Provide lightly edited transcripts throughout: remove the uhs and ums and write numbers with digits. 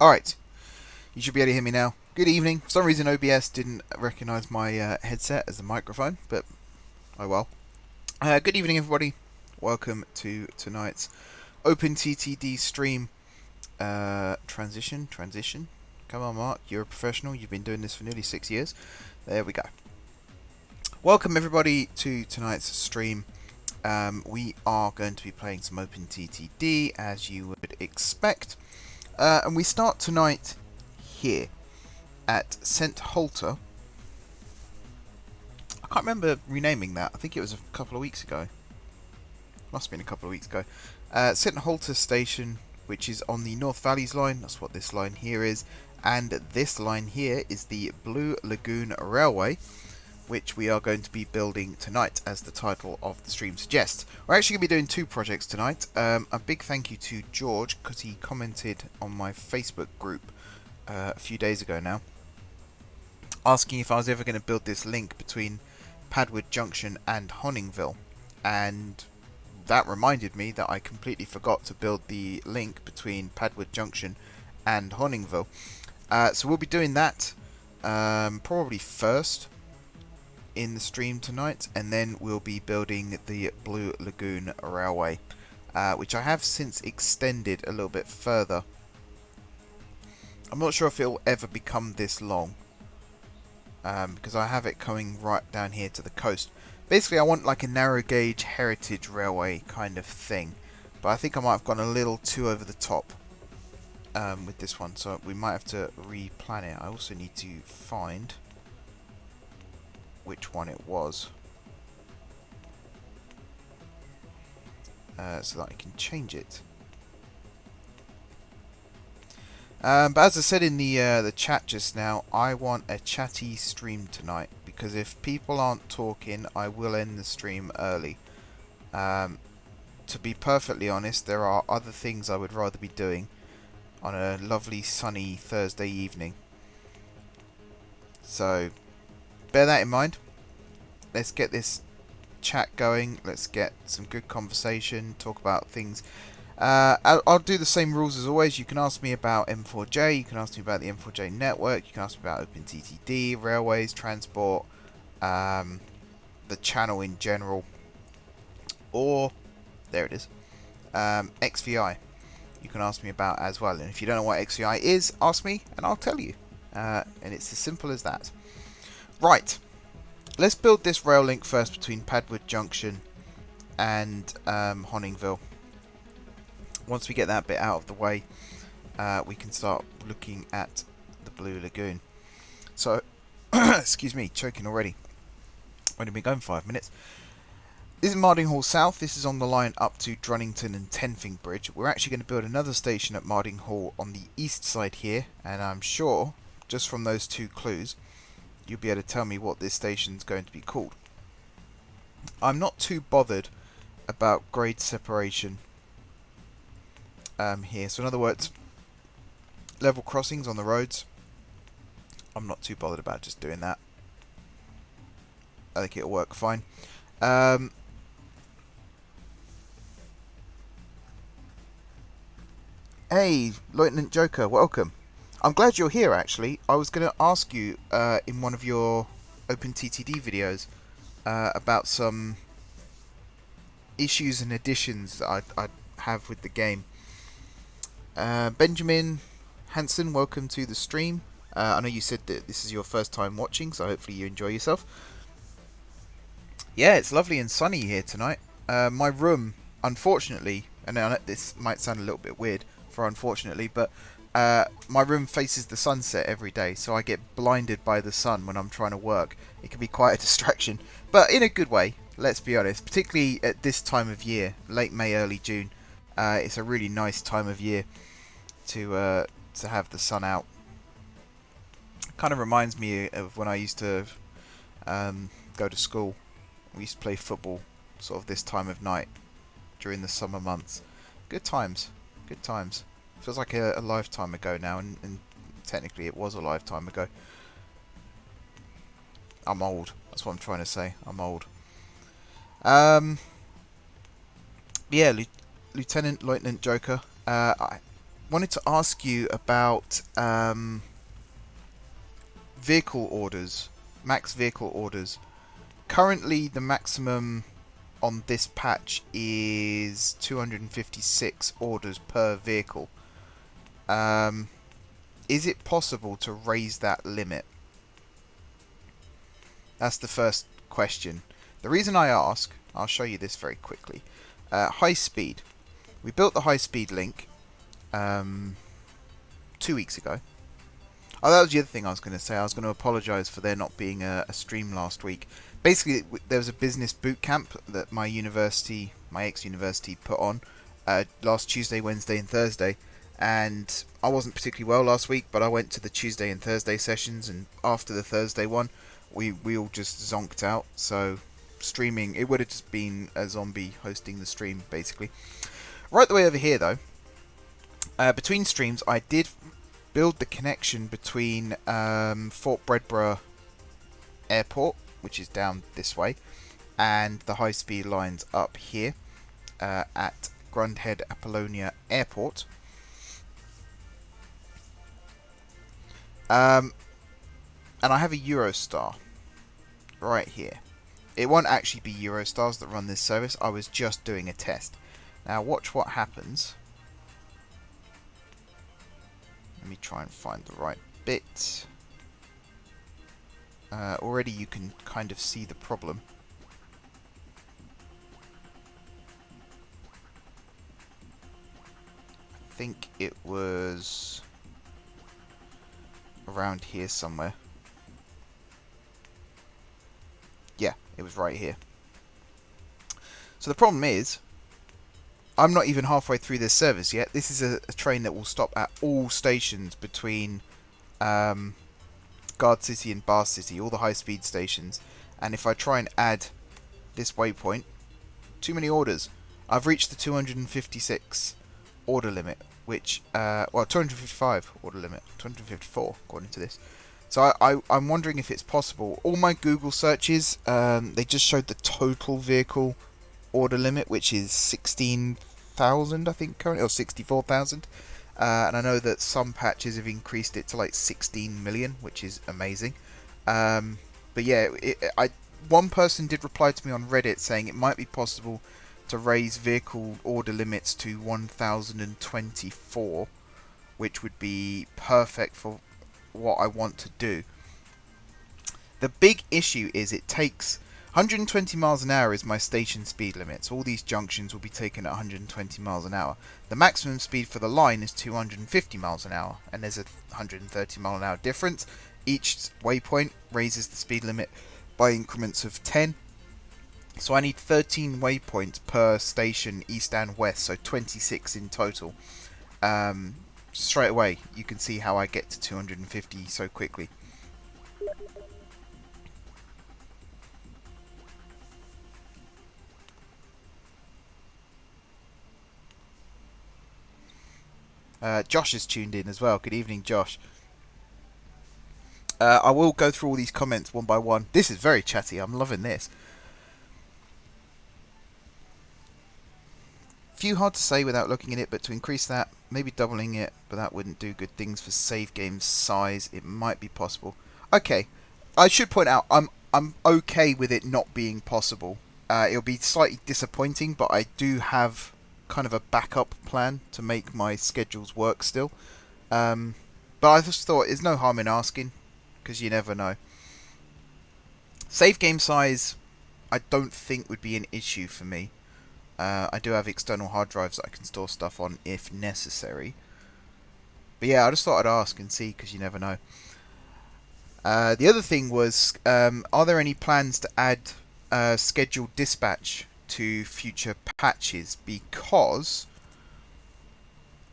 Alright, you should be able to hear me now. Good evening. For some reason OBS didn't recognise my headset as a microphone, but oh well. Good evening everybody. Welcome to tonight's OpenTTD stream transition. Come on Mark, you're a professional. You've been doing this for nearly 6 years. There we go. Welcome everybody to tonight's stream. We are going to be playing some OpenTTD as you would expect. And we start tonight here at St Holter. I can't remember renaming that. I think it was a couple of weeks ago. Must have been a couple of weeks ago. St Holter Station, which is on the North Valleys line. That's what this line here is. And this line here is the Blue Lagoon Railway, which we are going to be building tonight, as the title of the stream suggests. We're actually going to be doing two projects tonight. A big thank you to George, because he commented on my Facebook group a few days ago now, asking if I was ever going to build this link between Padwood Junction and Honningville. And that reminded me that I completely forgot to build the link between Padwood Junction and Honningville. So we'll be doing that probably first in the stream tonight, and then we'll be building the Blue Lagoon Railway, which I have since extended a little bit further. I'm not sure if it'll ever become this long, because I have it coming right down here to the coast. Basically I want like a narrow gauge heritage railway kind of thing, but I think I might have gone a little too over the top with this one, so we might have to replan it. I also need to find which one it was, so that I can change it. But as I said in the chat just now, I want a chatty stream tonight, because if people aren't talking, I will end the stream early. To be perfectly honest, there are other things I would rather be doing on a lovely sunny Thursday evening. So bear that in mind. Let's get this chat going. Let's get some good conversation. Talk about things. I'll do the same rules as always. You can ask me about M4J. You can ask me about the M4J network. You can ask me about OpenTTD, railways, transport, the channel in general. Or, there it is, XVI. You can ask me about as well. And if you don't know what XVI is, ask me and I'll tell you. And it's as simple as that. Right. Let's build this rail link first between Padwood Junction and Honningville. Once we get that bit out of the way, we can start looking at the Blue Lagoon. So, excuse me, choking already. Only been going 5 minutes. This is Mardinghall South. This is on the line up to Drunnington and Tenfing Bridge. We're actually going to build another station at Mardinghall on the east side here, and I'm sure, just from those two clues, you'll be able to tell me what this station's going to be called. I'm not too bothered about grade separation here. So in other words, level crossings on the roads, I'm not too bothered about just doing that. I think it'll work fine. Hey, Lieutenant Joker, welcome. I'm glad you're here, actually. I was going to ask you in one of your OpenTTD videos about some issues and additions that I have with the game. Benjamin Hansen, welcome to the stream. I know you said that this is your first time watching, so hopefully you enjoy yourself. Yeah, it's lovely and sunny here tonight. My room, unfortunately, and I know this might sound a little bit weird for unfortunately, but my room faces the sunset every day, so I get blinded by the sun when I'm trying to work. It can be quite a distraction, but in a good way, let's be honest. Particularly at this time of year, late May, early June, it's a really nice time of year to have the sun out. Kind of reminds me of when I used to go to school. We used to play football sort of this time of night during the summer months. Good times. Good times. Feels like a lifetime ago now, and technically it was a lifetime ago. I'm old. That's what I'm trying to say. I'm old. Yeah, Lieutenant Joker. wanted to ask you about vehicle orders, max vehicle orders. Currently, the maximum on this patch is 256 orders per vehicle. Is it possible to raise that limit? That's the first question. The reason I ask, I'll show you this very quickly. High speed. We built the high speed link 2 weeks ago. Oh, that was the other thing I was going to say. I was going to apologise for there not being a stream last week. Basically, there was a business boot camp that my university, my ex-university, put on last Tuesday, Wednesday and Thursday. And I wasn't particularly well last week, but I went to the Tuesday and Thursday sessions, and after the Thursday one, we all just zonked out. So streaming, it would have just been a zombie hosting the stream, basically. Right the way over here, though, between streams, I did build the connection between Fort Bredborough Airport, which is down this way, and the high-speed lines up here at Grundhead Apollonia Airport. And I have a Eurostar right here. It won't actually be Eurostars that run this service. I was just doing a test. Now watch what happens. Let me try and find the right bit. Already you can kind of see the problem. I think it was around here somewhere. Yeah, it was right here. So the problem is, I'm not even halfway through this service yet. This is a train that will stop at all stations between Gardcity and Bar City, all the high-speed stations. And if I try and add this waypoint, too many orders. I've reached the 256 order limit, which, well, 255 order limit, 254 according to this. So I'm wondering if it's possible. All my Google searches, they just showed the total vehicle order limit, which is 16,000, I think, currently, or 64,000. And I know that some patches have increased it to like 16 million, which is amazing. But yeah, one person did reply to me on Reddit saying it might be possible to raise vehicle order limits to 1,024, which would be perfect for what I want to do. The big issue is it takes 120 miles an hour is my station speed limit, so all these junctions will be taken at 120 miles an hour. The maximum speed for the line is 250 miles an hour, and there's a 130 mile an hour difference. Each waypoint raises the speed limit by increments of 10. So I need 13 waypoints per station, east and west, so 26 in total. Straight away, you can see how I get to 250 so quickly. Josh is tuned in as well. Good evening, Josh. I will go through all these comments one by one. This is very chatty. I'm loving this. Few hard to say without looking at it, but to increase that, maybe doubling it, but that wouldn't do good things for save game size. It might be possible. Okay, I should point out I'm okay with it not being possible. It'll be slightly disappointing, but I do have kind of a backup plan to make my schedules work still. But I just thought there's no harm in asking, because you never know. Save game size, I don't think would be an issue for me. I do have external hard drives that I can store stuff on if necessary. But yeah, I just thought I'd ask and see, because you never know. The other thing was, are there any plans to add scheduled dispatch to future patches? Because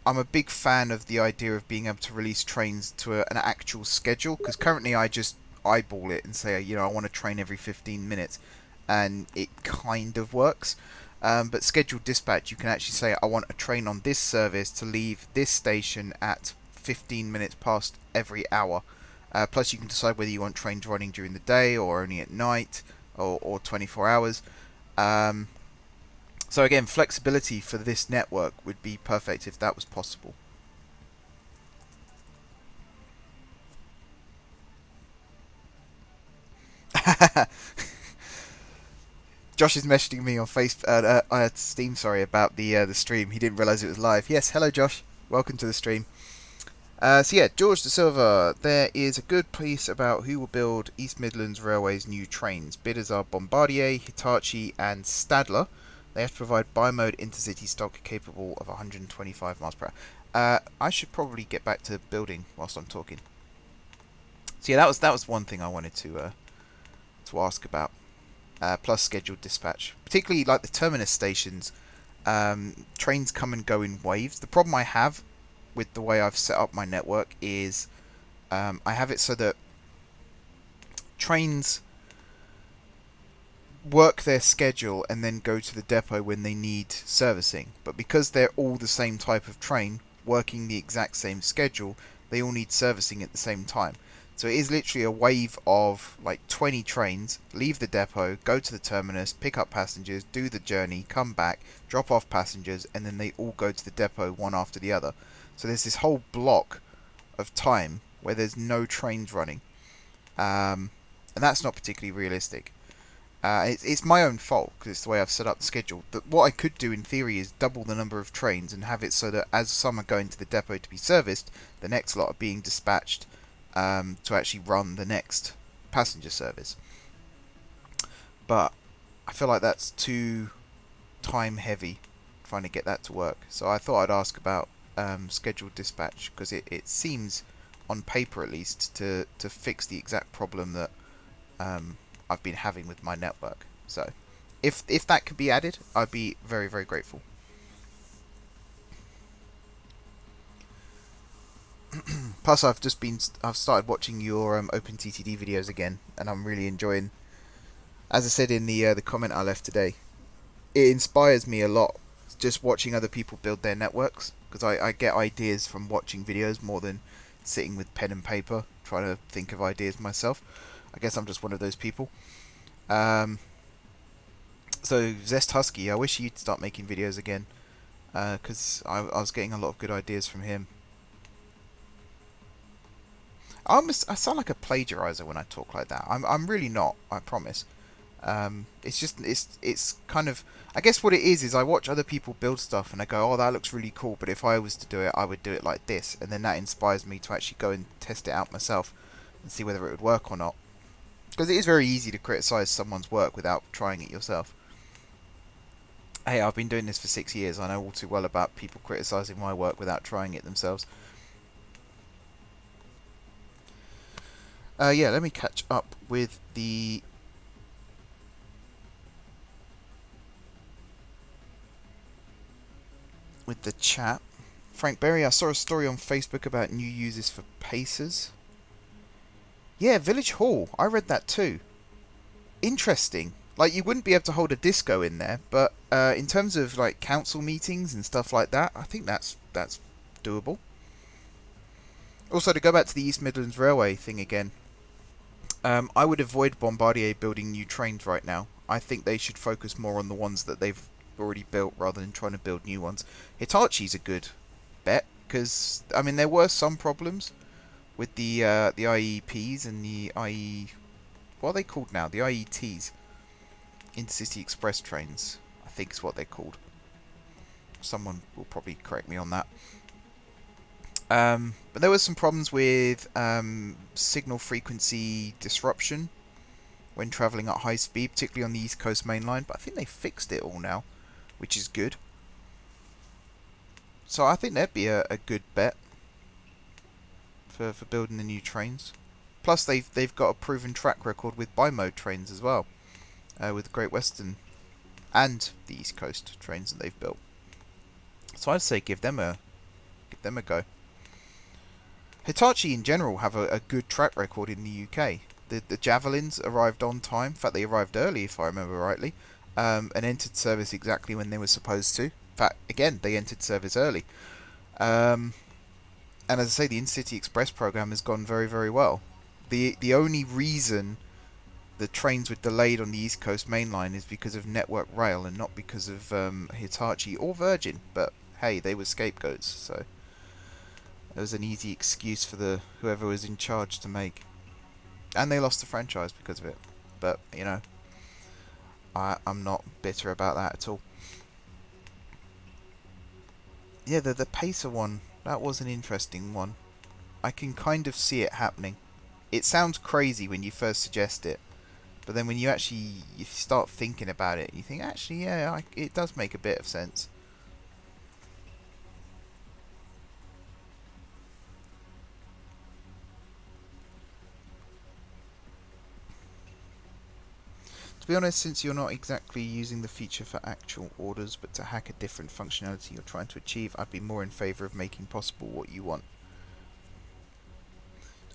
I'm a big fan of the idea of being able to release trains to an actual schedule, because currently I just eyeball it and say, you know, I want a train every 15 minutes, and it kind of works. But scheduled dispatch, you can actually say, I want a train on this service to leave this station at 15 minutes past every hour. Plus you can decide whether you want trains running during the day or only at night, or 24 hours. So again, flexibility for this network would be perfect if that was possible. Josh is messaging me on Steam, sorry, about the stream. He didn't realise it was live. Yes, hello Josh, welcome to the stream. So yeah, George de Silva. There is a good piece about who will build East Midlands Railway's new trains. Bidders are Bombardier, Hitachi, and Stadler. They have to provide bi-mode intercity stock capable of 125 miles per hour. I should probably get back to building whilst I'm talking. So yeah, that was one thing I wanted to ask about. Plus scheduled dispatch, particularly like the terminus stations. Trains come and go in waves. The problem I have with the way I've set up my network is I have it so that trains work their schedule and then go to the depot when they need servicing. But because they're all the same type of train, working the exact same schedule, they all need servicing at the same time. So it is literally a wave of like 20 trains, leave the depot, go to the terminus, pick up passengers, do the journey, come back, drop off passengers, and then they all go to the depot one after the other. So there's this whole block of time where there's no trains running. And that's not particularly realistic. It's my own fault because it's the way I've set up the schedule. But what I could do in theory is double the number of trains and have it so that as some are going to the depot to be serviced, the next lot are being dispatched to actually run the next passenger service. But I feel like that's too time heavy trying to get that to work. So I thought I'd ask about scheduled dispatch because it seems on paper at least to fix the exact problem that I've been having with my network. So if that could be added, I'd be very, very grateful. Plus, I've started watching your OpenTTD videos again, and I'm really enjoying. As I said in the comment I left today, it inspires me a lot just watching other people build their networks because I get ideas from watching videos more than sitting with pen and paper trying to think of ideas myself. I guess I'm just one of those people. So Zest Husky, I wish you'd start making videos again because I was getting a lot of good ideas from him. I sound like a plagiarizer when I talk like that. I'm really not. I promise. It's kind of, I guess what it is I watch other people build stuff and I go, oh, that looks really cool. But if I was to do it, I would do it like this, and then that inspires me to actually go and test it out myself and see whether it would work or not. Because it is very easy to criticize someone's work without trying it yourself. Hey, I've been doing this for 6 years. I know all too well about people criticizing my work without trying it themselves. Yeah, let me catch up with the chat. Frank Berry, I saw a story on Facebook about new uses for Pacers. Yeah, Village Hall. I read that too. Interesting. Like, you wouldn't be able to hold a disco in there, but in terms of like council meetings and stuff like that, I think that's doable. Also, to go back to the East Midlands Railway thing again, I would avoid Bombardier building new trains right now. I think they should focus more on the ones that they've already built rather than trying to build new ones. Hitachi's a good bet because I mean there were some problems with the IEPs and the what are they called now? The IETs, Intercity Express trains, I think is what they're called. Someone will probably correct me on that. But there was some problems with signal frequency disruption when travelling at high speed, particularly on the East Coast Main Line. But I think they fixed it all now, which is good. So I think that'd be a good bet for building the new trains. Plus they've got a proven track record with bi-mode trains as well, with Great Western and the East Coast trains that they've built. So I'd say give them a go. Hitachi in general have a good track record in the UK. The Javelins arrived on time. In fact, they arrived early, if I remember rightly, and entered service exactly when they were supposed to. In fact, again, they entered service early. And as I say, the Intercity Express program has gone very, very well. The only reason the trains were delayed on the East Coast Main Line is because of Network Rail and not because of Hitachi or Virgin. But hey, they were scapegoats, so it was an easy excuse for whoever was in charge to make. And they lost the franchise because of it. but you know, I'm not bitter about that at all. Yeah, the Pacer one, that was an interesting one. I can kind of see it happening. It sounds crazy when you first suggest it, but then when you start thinking about it, you think, actually, yeah, it does make a bit of sense. To be honest, since you're not exactly using the feature for actual orders, but to hack a different functionality you're trying to achieve, I'd be more in favour of making possible what you want.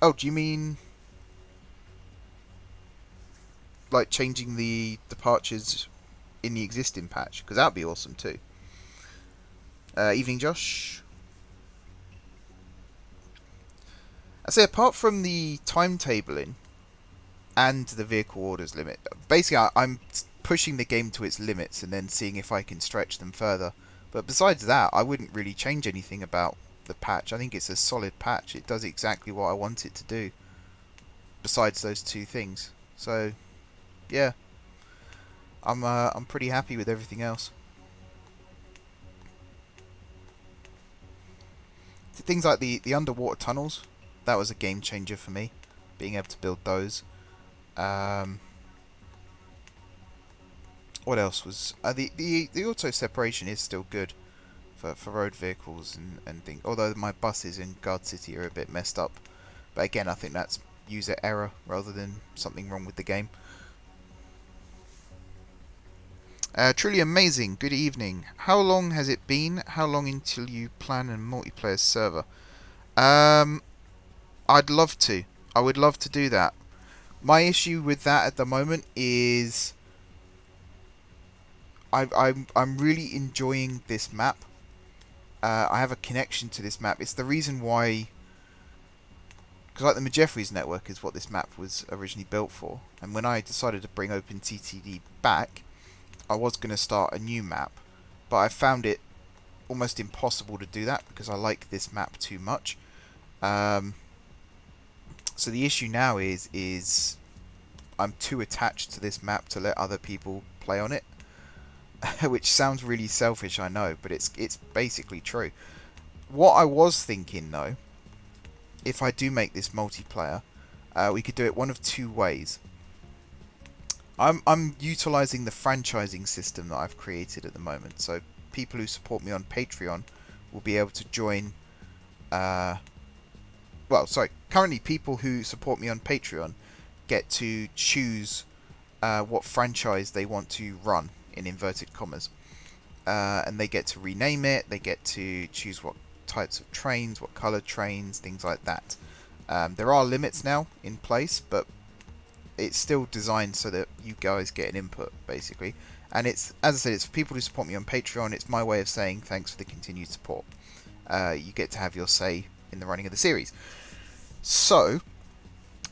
Oh, do you mean like changing the departures in the existing patch? Because that'd be awesome too. Evening, Josh. I say, apart from the timetabling and the vehicle orders limit, basically I'm pushing the game to its limits and then seeing if I can stretch them further. But besides that, I wouldn't really change anything about the patch. I think it's a solid patch. It does exactly what I want it to do, besides those two things. So, yeah, I'm pretty happy with everything else. Things like the underwater tunnels, that was a game changer for me, being able to build those. What else was the auto separation is still good for road vehicles and things. Although my buses in Gardcity are a bit messed up, but again, I think that's user error rather than something wrong with the game. Truly amazing. Good evening. How long has it been? How long until you plan a multiplayer server? I'd love to. I would love to do that. My issue with that at the moment is I'm really enjoying this map. I have a connection to this map. It's the reason why, because like the Majeffries network is what this map was originally built for. And when I decided to bring OpenTTD back, I was going to start a new map, but I found it almost impossible to do that because I like this map too much. So the issue now is I'm too attached to this map to let other people play on it. Which sounds really selfish, I know, but it's basically true. What I was thinking, though, if I do make this multiplayer, we could do it one of two ways. I'm utilising the franchising system that I've created at the moment, so people who support me on Patreon will be able to join... currently people who support me on Patreon get to choose what franchise they want to run, in inverted commas, and they get to rename it, they get to choose what types of trains, what colour trains, things like that. There are limits now in place, but it's still designed so that you guys get an input, basically. And it's, as I said, it's for people who support me on Patreon. It's my way of saying thanks for the continued support. You get to have your say in the running of the series. So,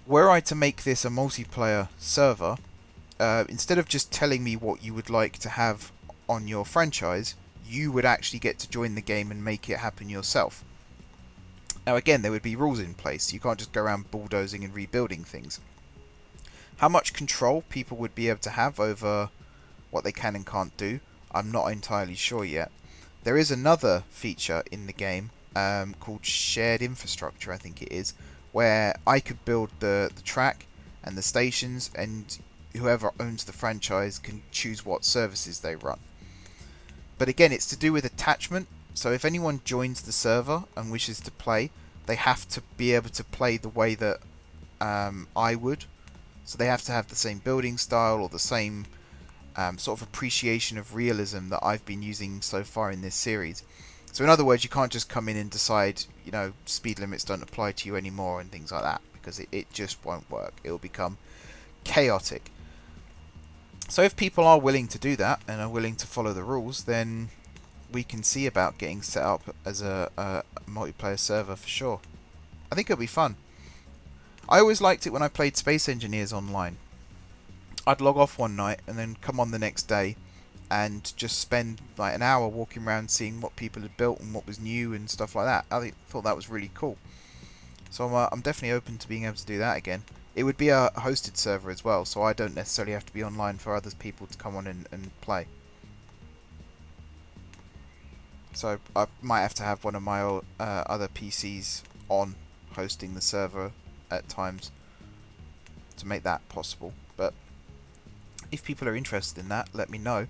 were I to make this a multiplayer server, instead of just telling me what you would like to have on your franchise, you would actually get to join the game and make it happen yourself. Now again, there would be rules in place. You can't just go around bulldozing and rebuilding things. How much control people would be able to have over what they can and can't do, I'm not entirely sure yet. There is another feature in the game called shared infrastructure, I think it is, where I could build the track and the stations, and whoever owns the franchise can choose what services they run. But again, it's to do with attachment, so if anyone joins the server and wishes to play, they have to be able to play the way that I would. So they have to have the same building style or the same sort of appreciation of realism that I've been using so far in this series. So in other words, you can't just come in and decide, you know, speed limits don't apply to you anymore and things like that, because it just won't work. It will become chaotic. So if people are willing to do that and are willing to follow the rules, then we can see about getting set up as a multiplayer server for sure. I think it'll be fun. I always liked it when I played Space Engineers online. I'd log off one night and then come on the next day and just spend like an hour walking around seeing what people had built and what was new and stuff like that. I thought that was really cool. So I'm definitely open to being able to do that again. It would be a hosted server as well, so I don't necessarily have to be online for other people to come on and play. So I might have to have one of my other PCs on hosting the server at times to make that possible. But if people are interested in that, let me know.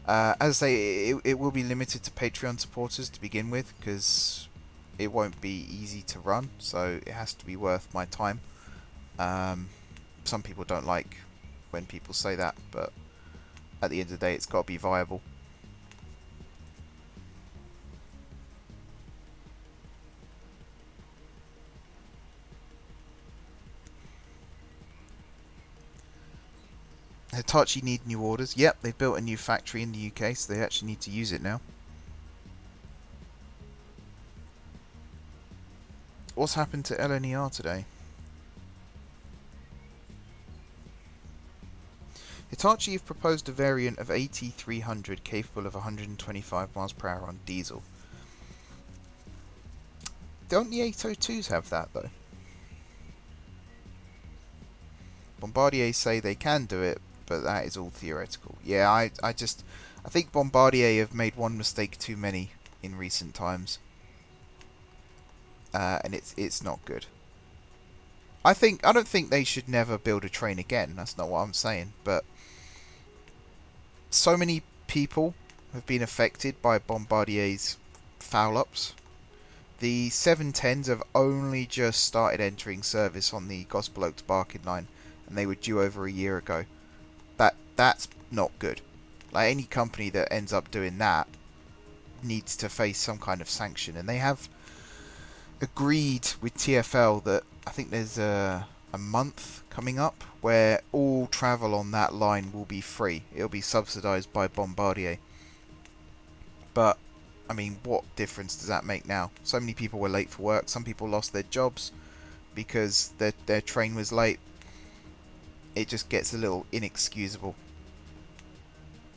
As I say, it will be limited to Patreon supporters to begin with, because it won't be easy to run, so it has to be worth my time. Some people don't like when people say that, but at the end of the day, it's got to be viable. Hitachi need new orders. Yep, they've built a new factory in the UK, so they actually need to use it now. What's happened to LNER today? Hitachi have proposed a variant of AT300 capable of 125 miles per hour on diesel. Don't the 802s have that, though? Bombardier say they can do it, but that is all theoretical. Yeah, I think Bombardier have made one mistake too many in recent times, and it's not good. I don't think they should never build a train again. That's not what I'm saying, but so many people have been affected by Bombardier's foul-ups. The 710s have only just started entering service on the Gospel Oak to Barking line, and they were due over a year ago. That's not good. Like, any company that ends up doing that needs to face some kind of sanction, and they have agreed with TfL that I think there's a month coming up where all travel on that line will be free. It'll be subsidised by Bombardier. But I mean, what difference does that make now? So many people were late for work. Some people lost their jobs because their train was late. It just gets a little inexcusable.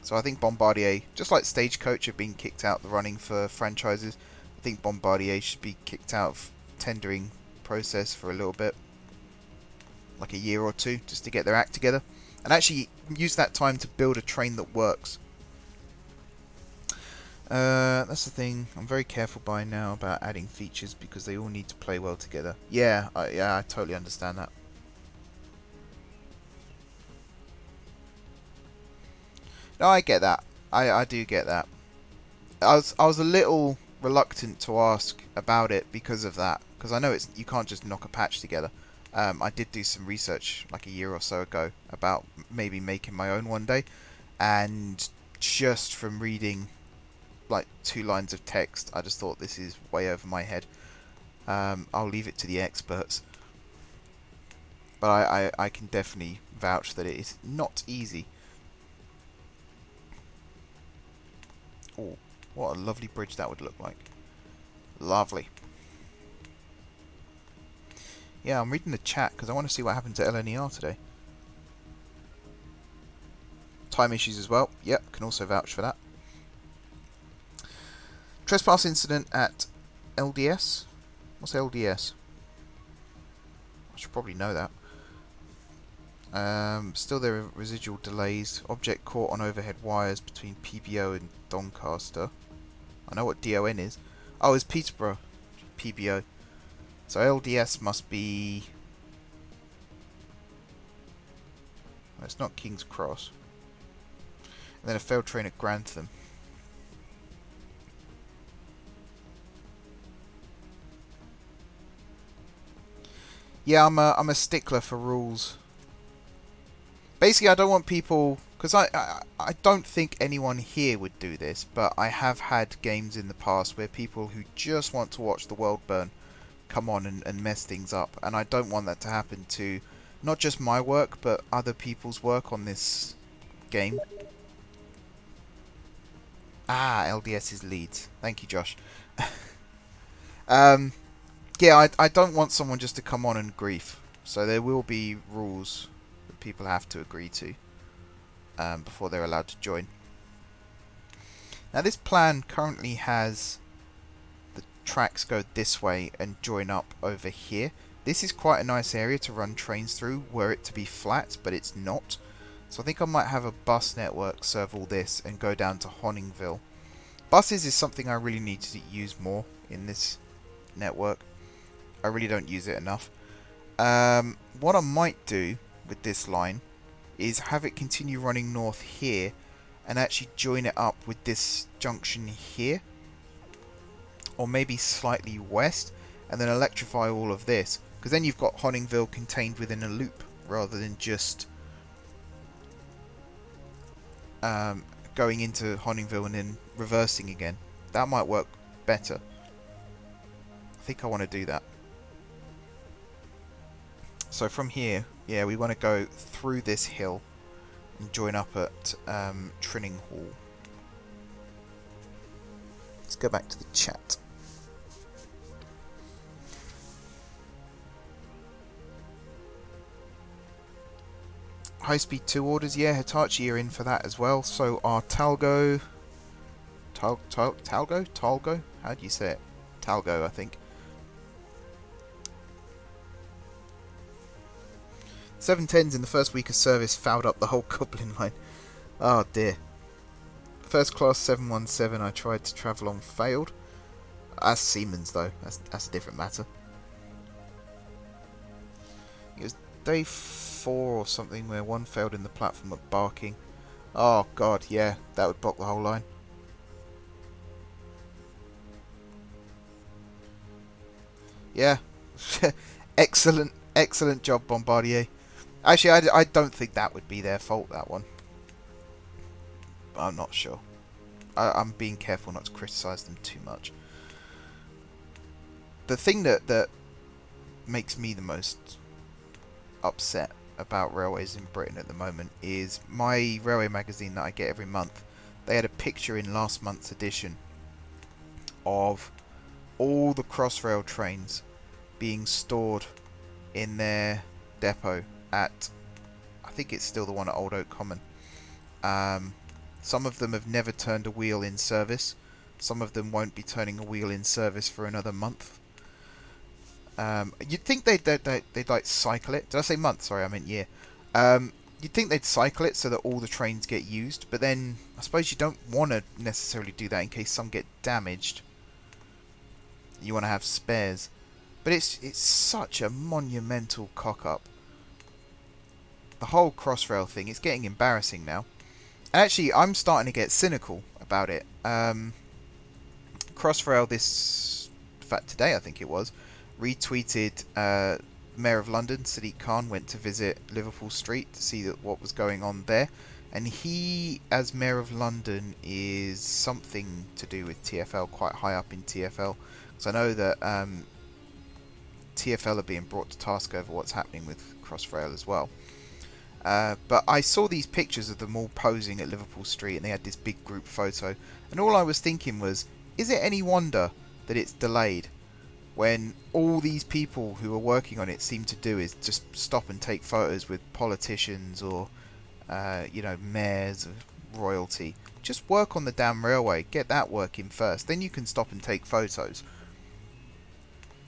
So I think Bombardier, just like Stagecoach have been kicked out the running for franchises, I think Bombardier should be kicked out of tendering process for a little bit. Like a year or two, just to get their act together. And actually use that time to build a train that works. That's the thing. I'm very careful by now about adding features because they all need to play well together. Yeah, I totally understand that. No, I get that. I do get that. I was a little reluctant to ask about it because of that, because I know you can't just knock a patch together. I did do some research like a year or so ago about maybe making my own one day, and just from reading like 2 lines of text, I just thought this is way over my head. I'll leave it to the experts, but I can definitely vouch that it is not easy. Oh, what a lovely bridge that would look like. Lovely. Yeah, I'm reading the chat because I want to see what happened to LNER today. Time issues as well. Yep, can also vouch for that. Trespass incident at LDS. What's LDS? I should probably know that. Still there are residual delays. Object caught on overhead wires between PBO and Doncaster. I know what DON is. Oh, it's Peterborough. PBO. So LDS must be... well, it's not King's Cross. And then a failed train at Grantham. Yeah, I'm a stickler for rules. Basically, I don't want people... because I don't think anyone here would do this, but I have had games in the past where people who just want to watch the world burn come on and mess things up, and I don't want that to happen to not just my work, but other people's work on this game. Ah, LDS is Leeds. Thank you, Josh. Yeah, I don't want someone just to come on and grief, so there will be rules that people have to agree to before they're allowed to join. Now, this plan currently has the tracks go this way and join up over here. This is quite a nice area to run trains through, were it to be flat, but it's not. So I think I might have a bus network serve all this and go down to Honningville. Buses is something I really need to use more in this network. I really don't use it enough. What I might do with this line is have it continue running north here and actually join it up with this junction here, or maybe slightly west, and then electrify all of this, because then you've got Honningville contained within a loop rather than just going into Honningville and then reversing again. That might work better. I think I want to do that. So from here, yeah, we want to go through this hill and join up at Trinning Hall. Let's go back to the chat. High Speed 2 orders, yeah, Hitachi are in for that as well. So are Talgo, Talgo? How do you say it? Talgo, I think. 710s in the first week of service fouled up the whole Goblin line. Oh dear. First class 717 I tried to travel on failed. That's Siemens though, that's a different matter. It was day 4 or something where one failed in the platform at Barking. Oh god, yeah, that would block the whole line. Yeah. excellent job, Bombardier. Actually, I don't think that would be their fault, that one. But I'm not sure. I'm being careful not to criticise them too much. The thing that makes me the most upset about railways in Britain at the moment is my railway magazine that I get every month. They had a picture in last month's edition of all the Crossrail trains being stored in their depot at, I think it's still the one at Old Oak Common. Some of them have never turned a wheel in service. Some of them won't be turning a wheel in service for another month. You'd think they'd like cycle it. Did I say month? Sorry, I meant year. You'd think they'd cycle it so that all the trains get used, but then I suppose you don't want to necessarily do that in case some get damaged. You want to have spares. But it's such a monumental cock-up. The whole Crossrail thing, it's getting embarrassing now. Actually, I'm starting to get cynical about it. Crossrail in fact today I think it was, retweeted Mayor of London, Sadiq Khan, went to visit Liverpool Street to see what was going on there. And he, as Mayor of London, is something to do with TfL, quite high up in TfL. So I know that TfL are being brought to task over what's happening with Crossrail as well. But I saw these pictures of them all posing at Liverpool Street, and they had this big group photo. And all I was thinking was, is it any wonder that it's delayed when all these people who are working on it seem to do is just stop and take photos with politicians or, you know, mayors of royalty? Just work on the damn railway. Get that working first. Then you can stop and take photos.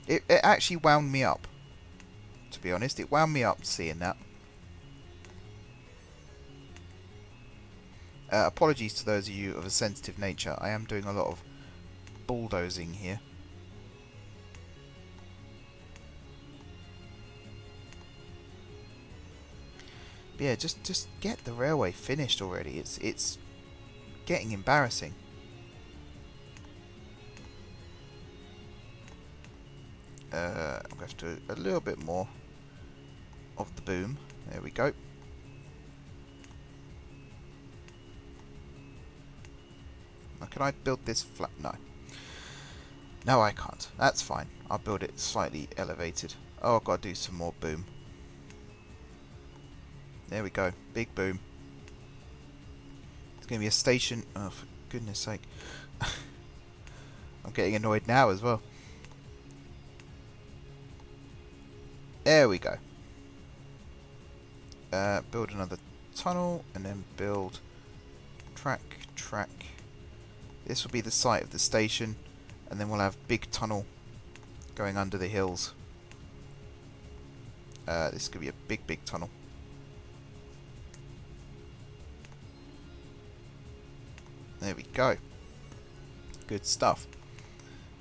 It actually wound me up, to be honest. It wound me up seeing that. Apologies to those of you of a sensitive nature. I am doing a lot of bulldozing here. But yeah, just get the railway finished already. It's getting embarrassing. I'm going to do a little bit more of the boom. There we go. Now, can I build this flat? No. No, I can't. That's fine. I'll build it slightly elevated. Oh, I've got to do some more boom. There we go. Big boom. It's going to be a station. Oh, for goodness sake. I'm getting annoyed now as well. There we go. Build another tunnel and then build track. This will be the site of the station, and then we'll have big tunnel going under the hills. This could be a big tunnel. There we go. Good stuff.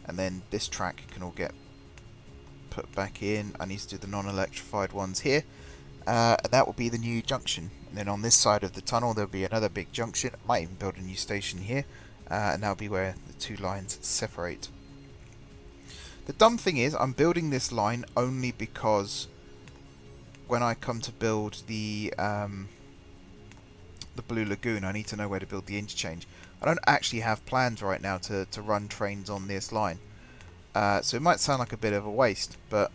And then this track can all get put back in. I need to do the non-electrified ones here. That will be the new junction. And then on this side of the tunnel there'll be another big junction. I might even build a new station here. And that'll be where the two lines separate. The dumb thing is, I'm building this line only because when I come to build the Blue Lagoon, I need to know where to build the interchange. I don't actually have plans right now to run trains on this line. So it might sound like a bit of a waste, but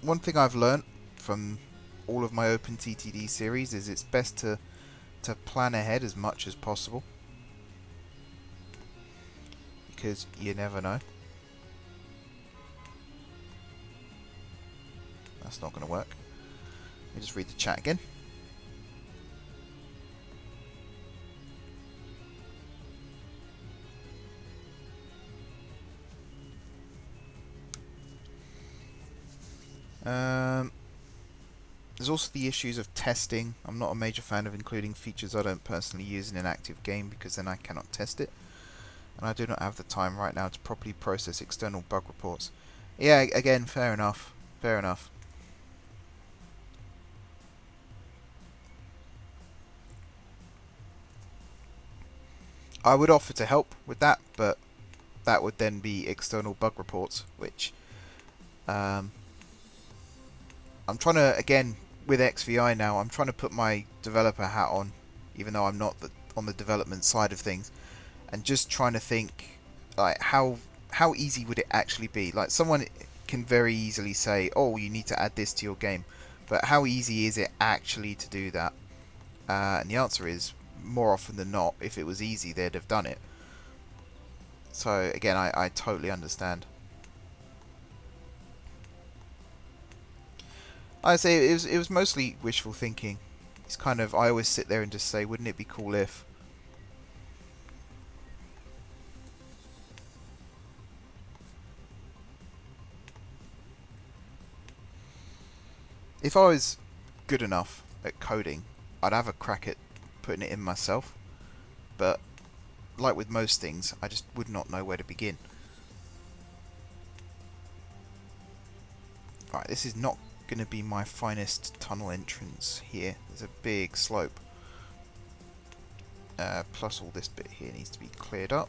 one thing I've learnt from all of my OpenTTD series is it's best to plan ahead as much as possible, because you never know. That's not going to work. Let me just read the chat again. There's also the issues of testing. I'm not a major fan of including features I don't personally use in an active game, because then I cannot test it. And I do not have the time right now to properly process external bug reports. Yeah, again, fair enough. Fair enough. I would offer to help with that, but that would then be external bug reports, which I'm trying to, again, with XVI now, I'm trying to put my developer hat on, even though I'm not on the development side of things, and just trying to think, like, how easy would it actually be? Like, someone can very easily say, oh, you need to add this to your game, but how easy is it actually to do that? And the answer is, more often than not, if it was easy, they'd have done it. So again, I totally understand. I say it was mostly wishful thinking. It's kind of, I always sit there and just say, wouldn't it be cool if? If I was good enough at coding, I'd have a crack at putting it in myself, but like with most things, I just would not know where to begin. Right, this is not going to be my finest tunnel entrance here. There's a big slope. Plus all this bit here needs to be cleared up.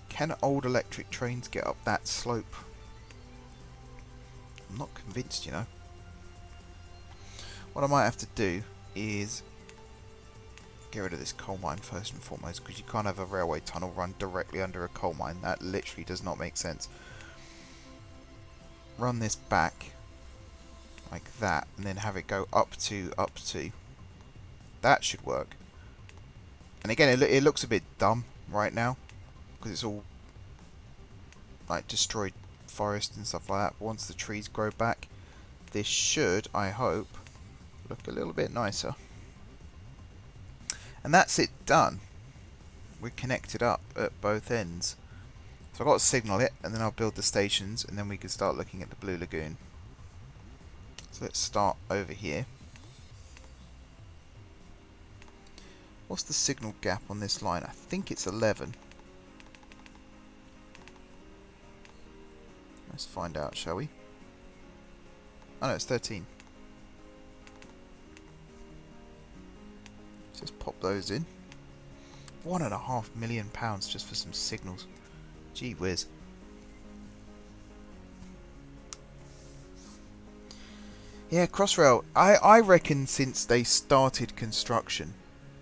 Can old electric trains get up that slope? I'm not convinced, you know. What I might have to do is get rid of this coal mine first and foremost, because you can't have a railway tunnel run directly under a coal mine. That literally does not make sense. Run this back like that, and then have it go up to. That should work. And again, it looks a bit dumb right now, because it's all like destroyed forest and stuff like that. But once the trees grow back, this should, I hope, look a little bit nicer. And that's it done. We're connected up at both ends. So I've got to signal it, and then I'll build the stations, and then we can start looking at the Blue Lagoon. So let's start over here. What's the signal gap on this line? I think it's 11. Let's find out, shall we? Oh no, it's 13. Let's just pop those in. £1.5 million just for some signals. Gee whiz. Yeah, Crossrail. I reckon since they started construction,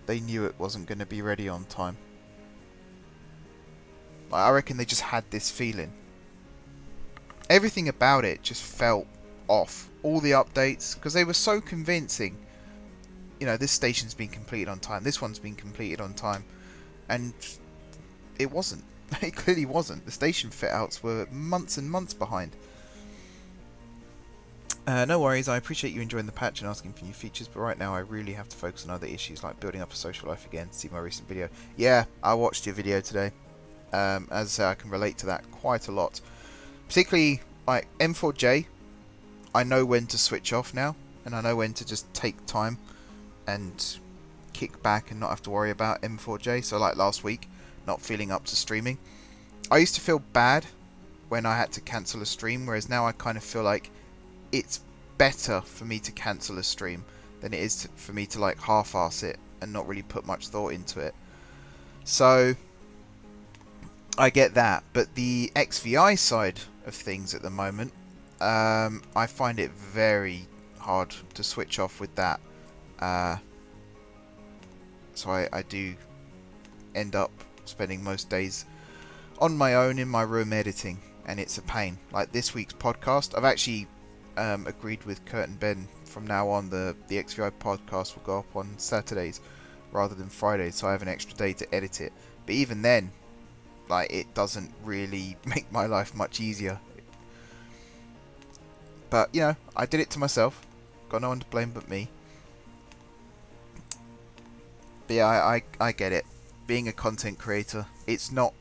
they knew it wasn't going to be ready on time. I reckon they just had this feeling. Everything about it just felt off. All the updates, because they were so convincing. You know, this station's been completed on time. This one's been completed on time. And it wasn't. It clearly wasn't. The station fit-outs were months and months behind. No worries, I appreciate you enjoying the patch and asking for new features, but right now I really have to focus on other issues like building up a social life again. See my recent video. Yeah, I watched your video today. As I say, I can relate to that quite a lot. Particularly, like, M4J, I know when to switch off now, and I know when to just take time and kick back and not have to worry about M4J. So like last week, not feeling up to streaming. I used to feel bad when I had to cancel a stream, whereas now I kind of feel like it's better for me to cancel a stream than it is for me to like half-ass it and not really put much thought into it. So I get that, but the XVI side of things at the moment, I find it very hard to switch off with that. So I do end up spending most days on my own in my room editing, and it's a pain. Like this week's podcast, I've actually agreed with Kurt and Ben from now on the XVI podcast will go up on Saturdays rather than Fridays, so I have an extra day to edit it. But even then, like, it doesn't really make my life much easier. But, you know, I did it to myself. Got no one to blame but me. But yeah, I get it. Being a content creator, it's not,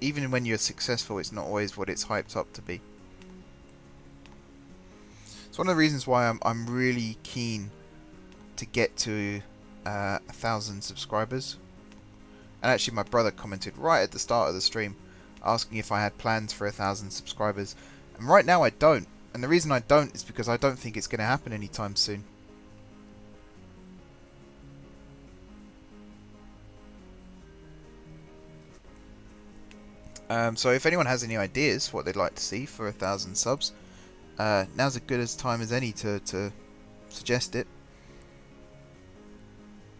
even when you're successful, it's not always what it's hyped up to be. It's one of the reasons why I'm really keen to get to 1,000 subscribers. And actually my brother commented right at the start of the stream asking if I had plans for 1,000 subscribers. And right now I don't. And the reason I don't is because I don't think it's going to happen anytime soon. So if anyone has any ideas what they'd like to see for 1,000 subs, now's as good a time as any to suggest it.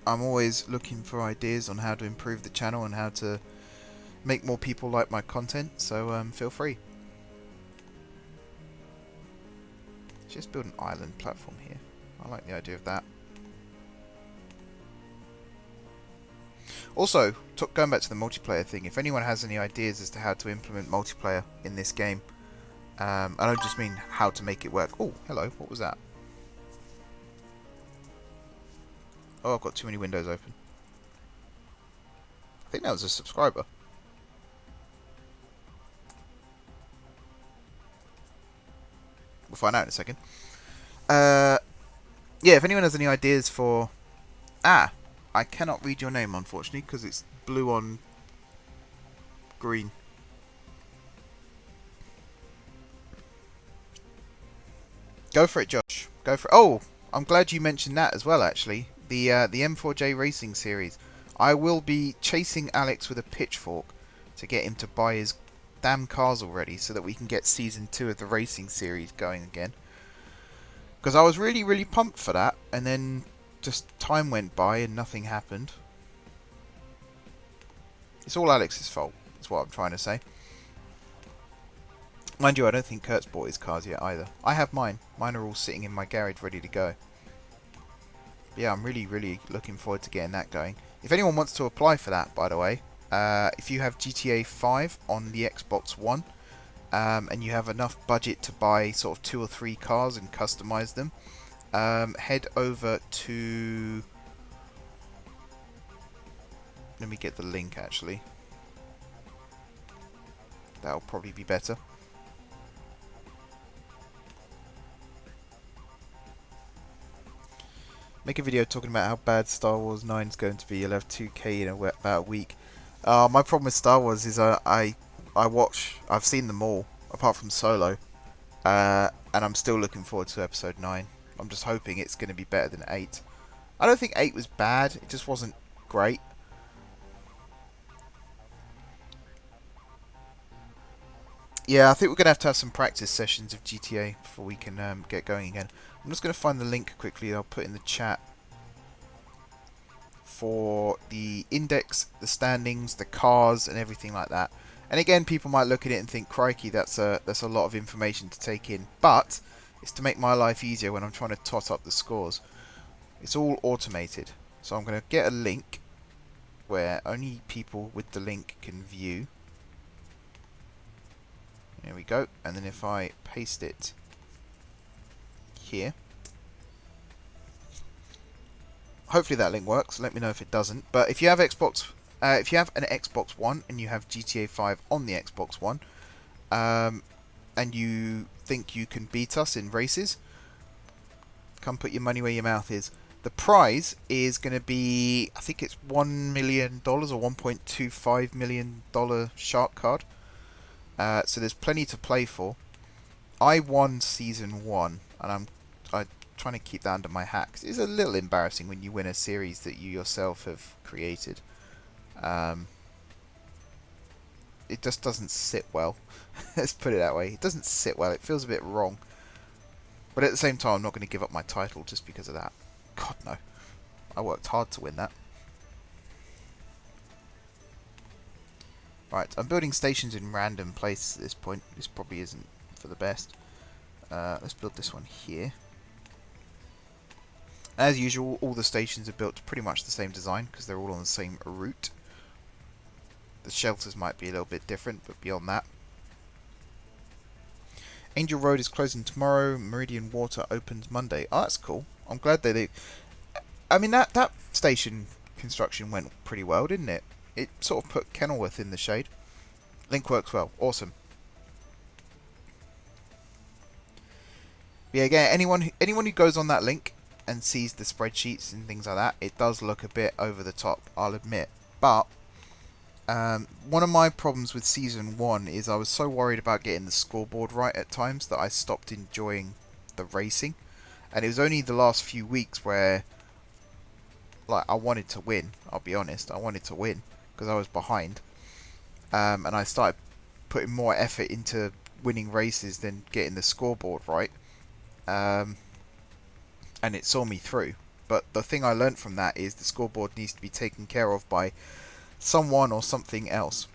I'm always looking for ideas on how to improve the channel and how to make more people like my content, so feel free. Just build an island platform here. I like the idea of that. Also, going back to the multiplayer thing, if anyone has any ideas as to how to implement multiplayer in this game, I don't just mean how to make it work. Oh, hello, what was that? Oh, I've got too many windows open. I think that was a subscriber. We'll find out in a second. Yeah, if anyone has any ideas for... I cannot read your name, unfortunately, because it's blue on green. Go for it, Josh. Go for it. Oh, I'm glad you mentioned that as well, actually. The M4J Racing Series. I will be chasing Alex with a pitchfork to get him to buy his damn cars already so that we can get Season 2 of the Racing Series going again. Because I was really, really pumped for that, and then just time went by and nothing happened. It's all Alex's fault, is what I'm trying to say. Mind you, I don't think Kurt's bought his cars yet either. I have mine. Mine are all sitting in my garage ready to go. But yeah, I'm really, really looking forward to getting that going. If anyone wants to apply for that, by the way, if you have GTA 5 on the Xbox One, and you have enough budget to buy sort of 2 or 3 cars and customize them, head over to... Let me get the link, actually. That'll probably be better. Make a video talking about how bad Star Wars 9 is going to be. You'll have 2K in about a week. My problem with Star Wars is I've seen them all, apart from Solo. And I'm still looking forward to Episode 9. I'm just hoping it's going to be better than 8. I don't think 8 was bad, it just wasn't great. Yeah, I think we're going to have some practice sessions of GTA before we can get going again. I'm just going to find the link quickly. I'll put in the chat for the index, the standings, the cars, and everything like that. And again, people might look at it and think, crikey, that's a lot of information to take in. But it's to make my life easier when I'm trying to tot up the scores. It's all automated. So I'm going to get a link where only people with the link can view. There we go. And then if I paste it here, hopefully that link works. Let me know if it doesn't. But if you have Xbox If you have an Xbox One and you have GTA 5 on the Xbox One, and you think you can beat us in races, come put your money where your mouth is. The prize is going to be, I think it's $1 million or $1.25 million shark card. So there's plenty to play for. I won Season 1, and I'm trying to keep that under my hat. 'Cause it's a little embarrassing when you win a series that you yourself have created. It just doesn't sit well. Let's put it that way. It doesn't sit well. It feels a bit wrong. But at the same time, I'm not going to give up my title just because of that. God, no. I worked hard to win that. Right, I'm building stations in random places at this point. This probably isn't for the best. Let's build this one here. As usual, all the stations are built to pretty much the same design because they're all on the same route. The shelters might be a little bit different, but beyond that. Angel Road is closing tomorrow. Meridian Water opens Monday. Oh, that's cool. I'm glad they... I mean, that station construction went pretty well, didn't it? It sort of put Kenilworth in the shade. Link works well. Awesome. But yeah, again, anyone who goes on that link and sees the spreadsheets and things like that, it does look a bit over the top, I'll admit. But one of my problems with Season 1 is I was so worried about getting the scoreboard right at times that I stopped enjoying the racing. And it was only the last few weeks where, like, I wanted to win, I'll be honest. I wanted to win because I was behind. And I started putting more effort into winning races than getting the scoreboard right. And it saw me through. But the thing I learnt from that is the scoreboard needs to be taken care of by someone or something else.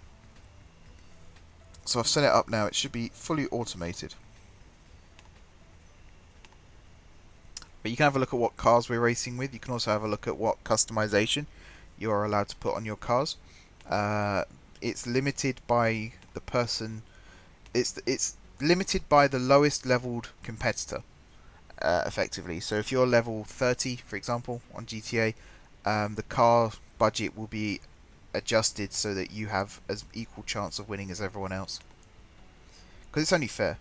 So I've set it up now. It should be fully automated. But you can have a look at what cars we're racing with. You can also have a look at what customization you are allowed to put on your cars. It's limited by the person. It's limited by the lowest leveled competitor, effectively. So if you're level 30, for example, on GTA, the car budget will be adjusted so that you have as equal chance of winning as everyone else. Because it's only fair.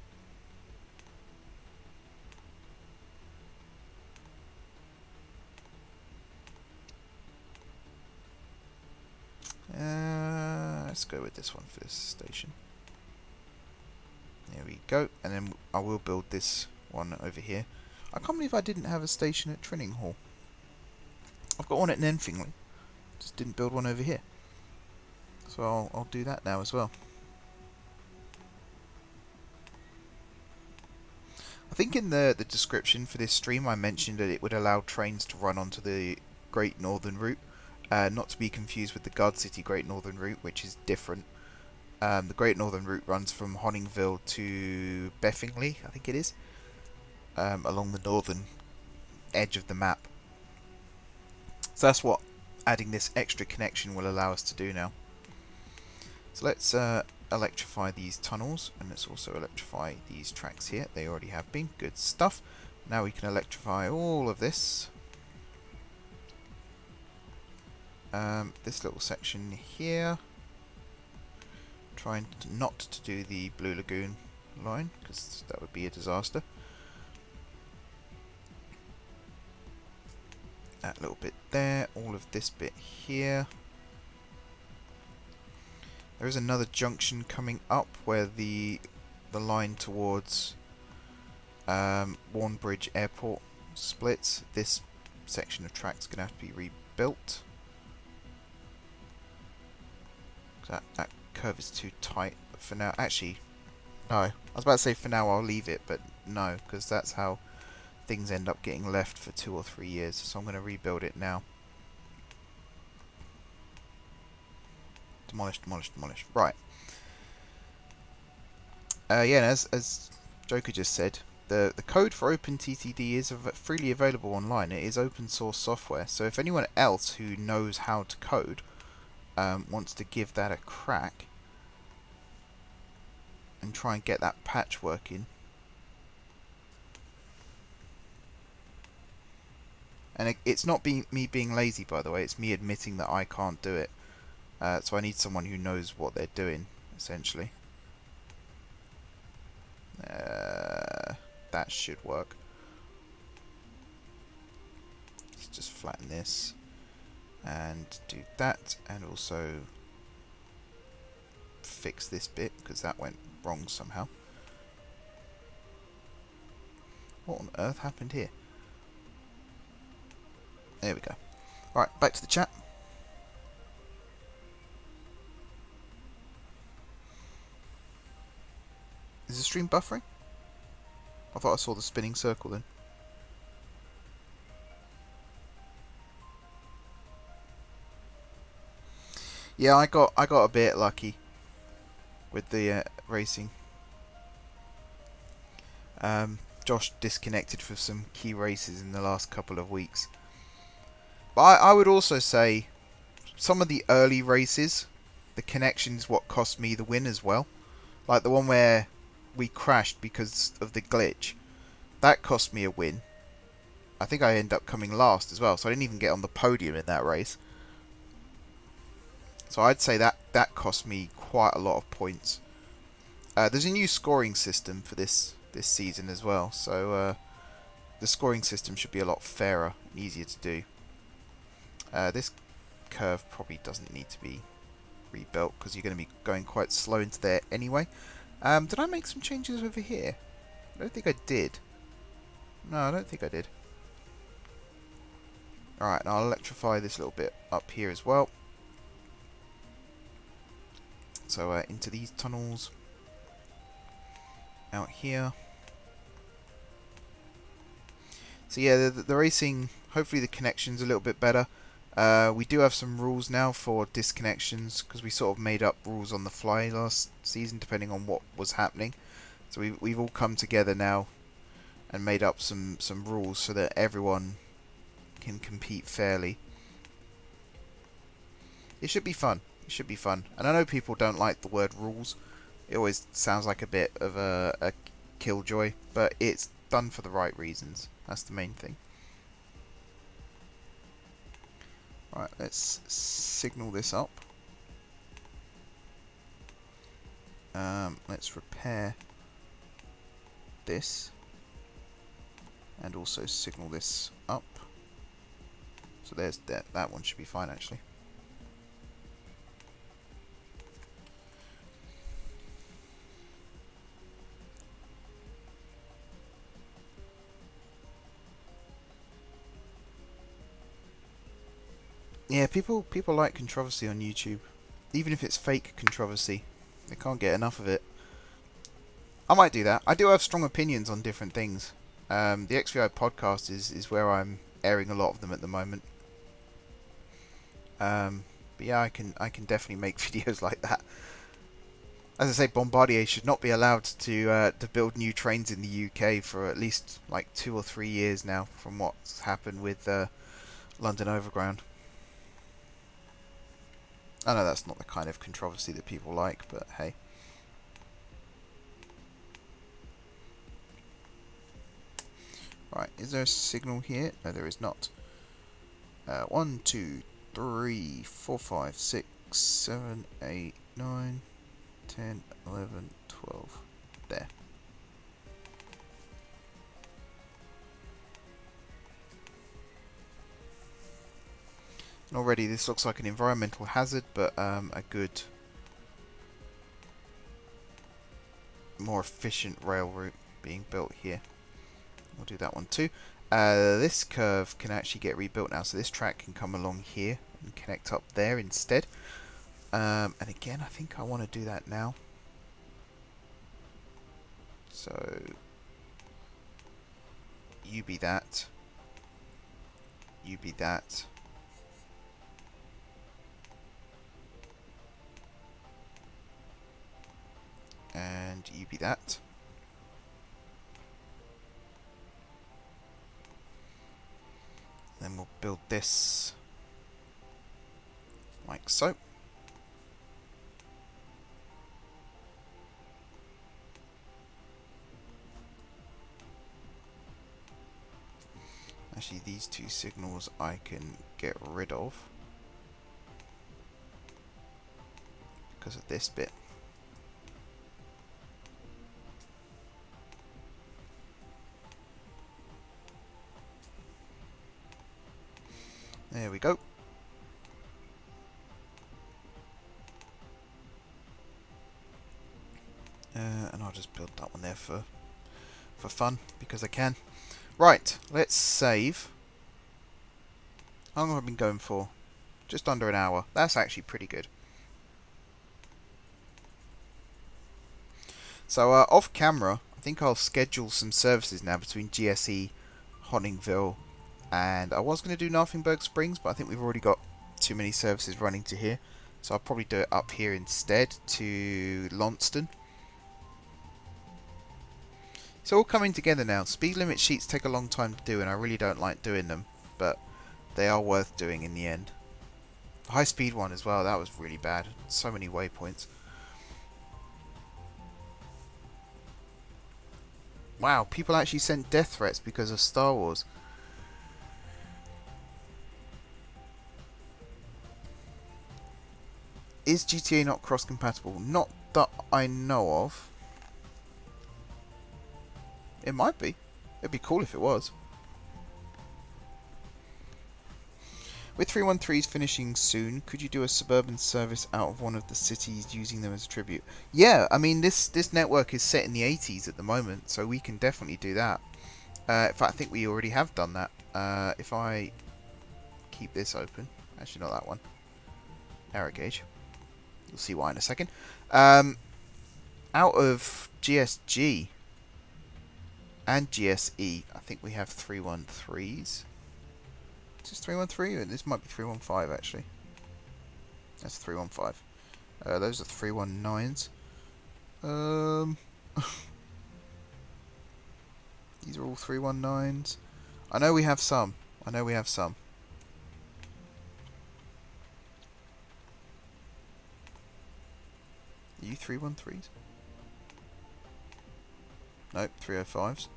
Let's go with this one for this station. There we go. And then I will build this one over here. I can't believe I didn't have a station at Trinning Hall. I've got one at Nenfingley. Just didn't build one over here. So I'll do that now as well. I think in the description for this stream I mentioned that it would allow trains to run onto the Great Northern Route. Not to be confused with the Gardcity Great Northern Route, which is different. The Great Northern Route runs from Honningville to Beffingly, I think it is, along the northern edge of the map. So that's what adding this extra connection will allow us to do now. So let's electrify these tunnels, and let's also electrify these tracks here. They already have been. Good stuff. Now we can electrify all of this. This little section here. Trying not to do the Blue Lagoon line, because that would be a disaster. That little bit there, all of this bit here. There is another junction coming up where the line towards Warnbridge Airport splits. This section of track is going to have to be rebuilt. That curve is too tight. But for now, actually, no. I was about to say for now I'll leave it, but no, because that's how things end up getting left for 2 or 3 years. So I'm going to rebuild it now. Demolish, demolish, demolish. Right. Yeah, as Joker just said, the code for OpenTTD is freely available online. It is open source software. So if anyone else who knows how to code wants to give that a crack and try and get that patch working. And it's not me being lazy, by the way. It's me admitting that I can't do it. So I need someone who knows what they're doing, essentially. That should work. Let's just flatten this and do that, and also fix this bit because that went wrong somehow. What on earth happened here? There we go. Alright, back to the chat. Is the stream buffering? I thought I saw the spinning circle then. Yeah, I got a bit lucky with the racing. Josh disconnected for some key races in the last couple of weeks. But I would also say some of the early races, the connection's what cost me the win as well. Like the one where we crashed because of the glitch. That cost me a win. I think I ended up coming last as well, so I didn't even get on the podium in that race. So I'd say that cost me quite a lot of points. There's a new scoring system for this season as well, so the scoring system should be a lot fairer and easier to do. This curve probably doesn't need to be rebuilt because you're going to be going quite slow into there anyway. Did I make some changes over here? I don't think I did. No, I don't think I did. Alright, and I'll electrify this little bit up here as well. So into these tunnels. Out here. So yeah, the racing, hopefully the connection's a little bit better. We do have some rules now for disconnections because we sort of made up rules on the fly last season depending on what was happening. So we've all come together now and made up some rules so that everyone can compete fairly. It should be fun. It should be fun. And I know people don't like the word rules. It always sounds like a bit of a killjoy, but it's done for the right reasons. That's the main thing. Right, let's signal this up. Let's repair this and also signal this up. So there's that one should be fine actually. Yeah, people like controversy on YouTube, even if it's fake controversy. They can't get enough of it. I might do that. I do have strong opinions on different things. The XVI podcast is where I'm airing a lot of them at the moment. But yeah, I can definitely make videos like that. As I say, Bombardier should not be allowed to build new trains in the UK for at least like 2 or 3 years now, from what's happened with London Overground. I know that's not the kind of controversy that people like, but hey. Right, is there a signal here? No, there is not. 1, 2, 3, 4, 5, 6, 7, 8, 9, 10, 11, 12. There. And already this looks like an environmental hazard, but a good, more efficient rail route being built here. We'll do that one too. This curve can actually get rebuilt now, so this track can come along here and connect up there instead. And again, I think I want to do that now. So you be that. You be that. And you be that. Then we'll build this like so. Actually, these two signals I can get rid of. because of this bit. There we go. And I'll just build that one there for fun, because I can. Right, let's save. How long have I been going for? Just under an hour. That's actually pretty good. So off camera, I think I'll schedule some services now between GSE, Honningville, and I was going to do Nothingburg Springs, but I think we've already got too many services running to here. So I'll probably do it up here instead to Launceston. It's all coming together now. Speed limit sheets take a long time to do, and I really don't like doing them, but they are worth doing in the end. The high speed one as well, that was really bad. So many waypoints. Wow, people actually sent death threats because of Star Wars. Is GTA not cross-compatible? Not that I know of. It might be. It'd be cool if it was. With 313s finishing soon, could you do a suburban service out of one of the cities using them as a tribute? Yeah, I mean, this network is set in the 80s at the moment, so we can definitely do that. In fact, I think we already have done that. If I keep this open. Actually, not that one. Error gauge. You'll see why in a second. Out of GSG and GSE, I think we have 313s. Is this 313? This might be 315 actually. That's 315. Those are 319s. These are all 319s. I know we have some. Are you 313s? Nope, 305s.